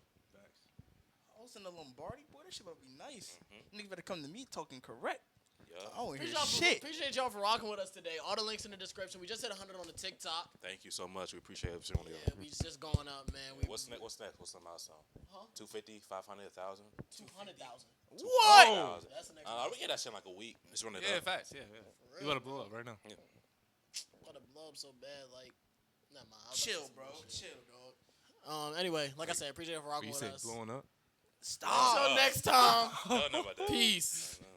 Hosting the Lombardi, boy, that shit about to be nice. Niggas better come to me talking correct. Yeah. I don't hear Appreciate shit. y'all for rocking with us today. All the links in the description. We just hit 100 on the TikTok. Thank you so much. We appreciate every single one of Yeah, y'all. we just going up, man. We, What's next? What's next? What's the milestone? Huh? 250, 500, 1,000. 200,000. What? That's the next We get that shit in like a week. Just run it Yeah, up. facts. Yeah. You want to blow up right now? Yeah. I'm gonna blow up so bad, like, never mind. I was Chill, about bro. to say some Chill, dog. shit. Anyway, like I said, appreciate you for rocking You with say us. blowing up? Stop. Until next time. I don't know about that. Peace. I know.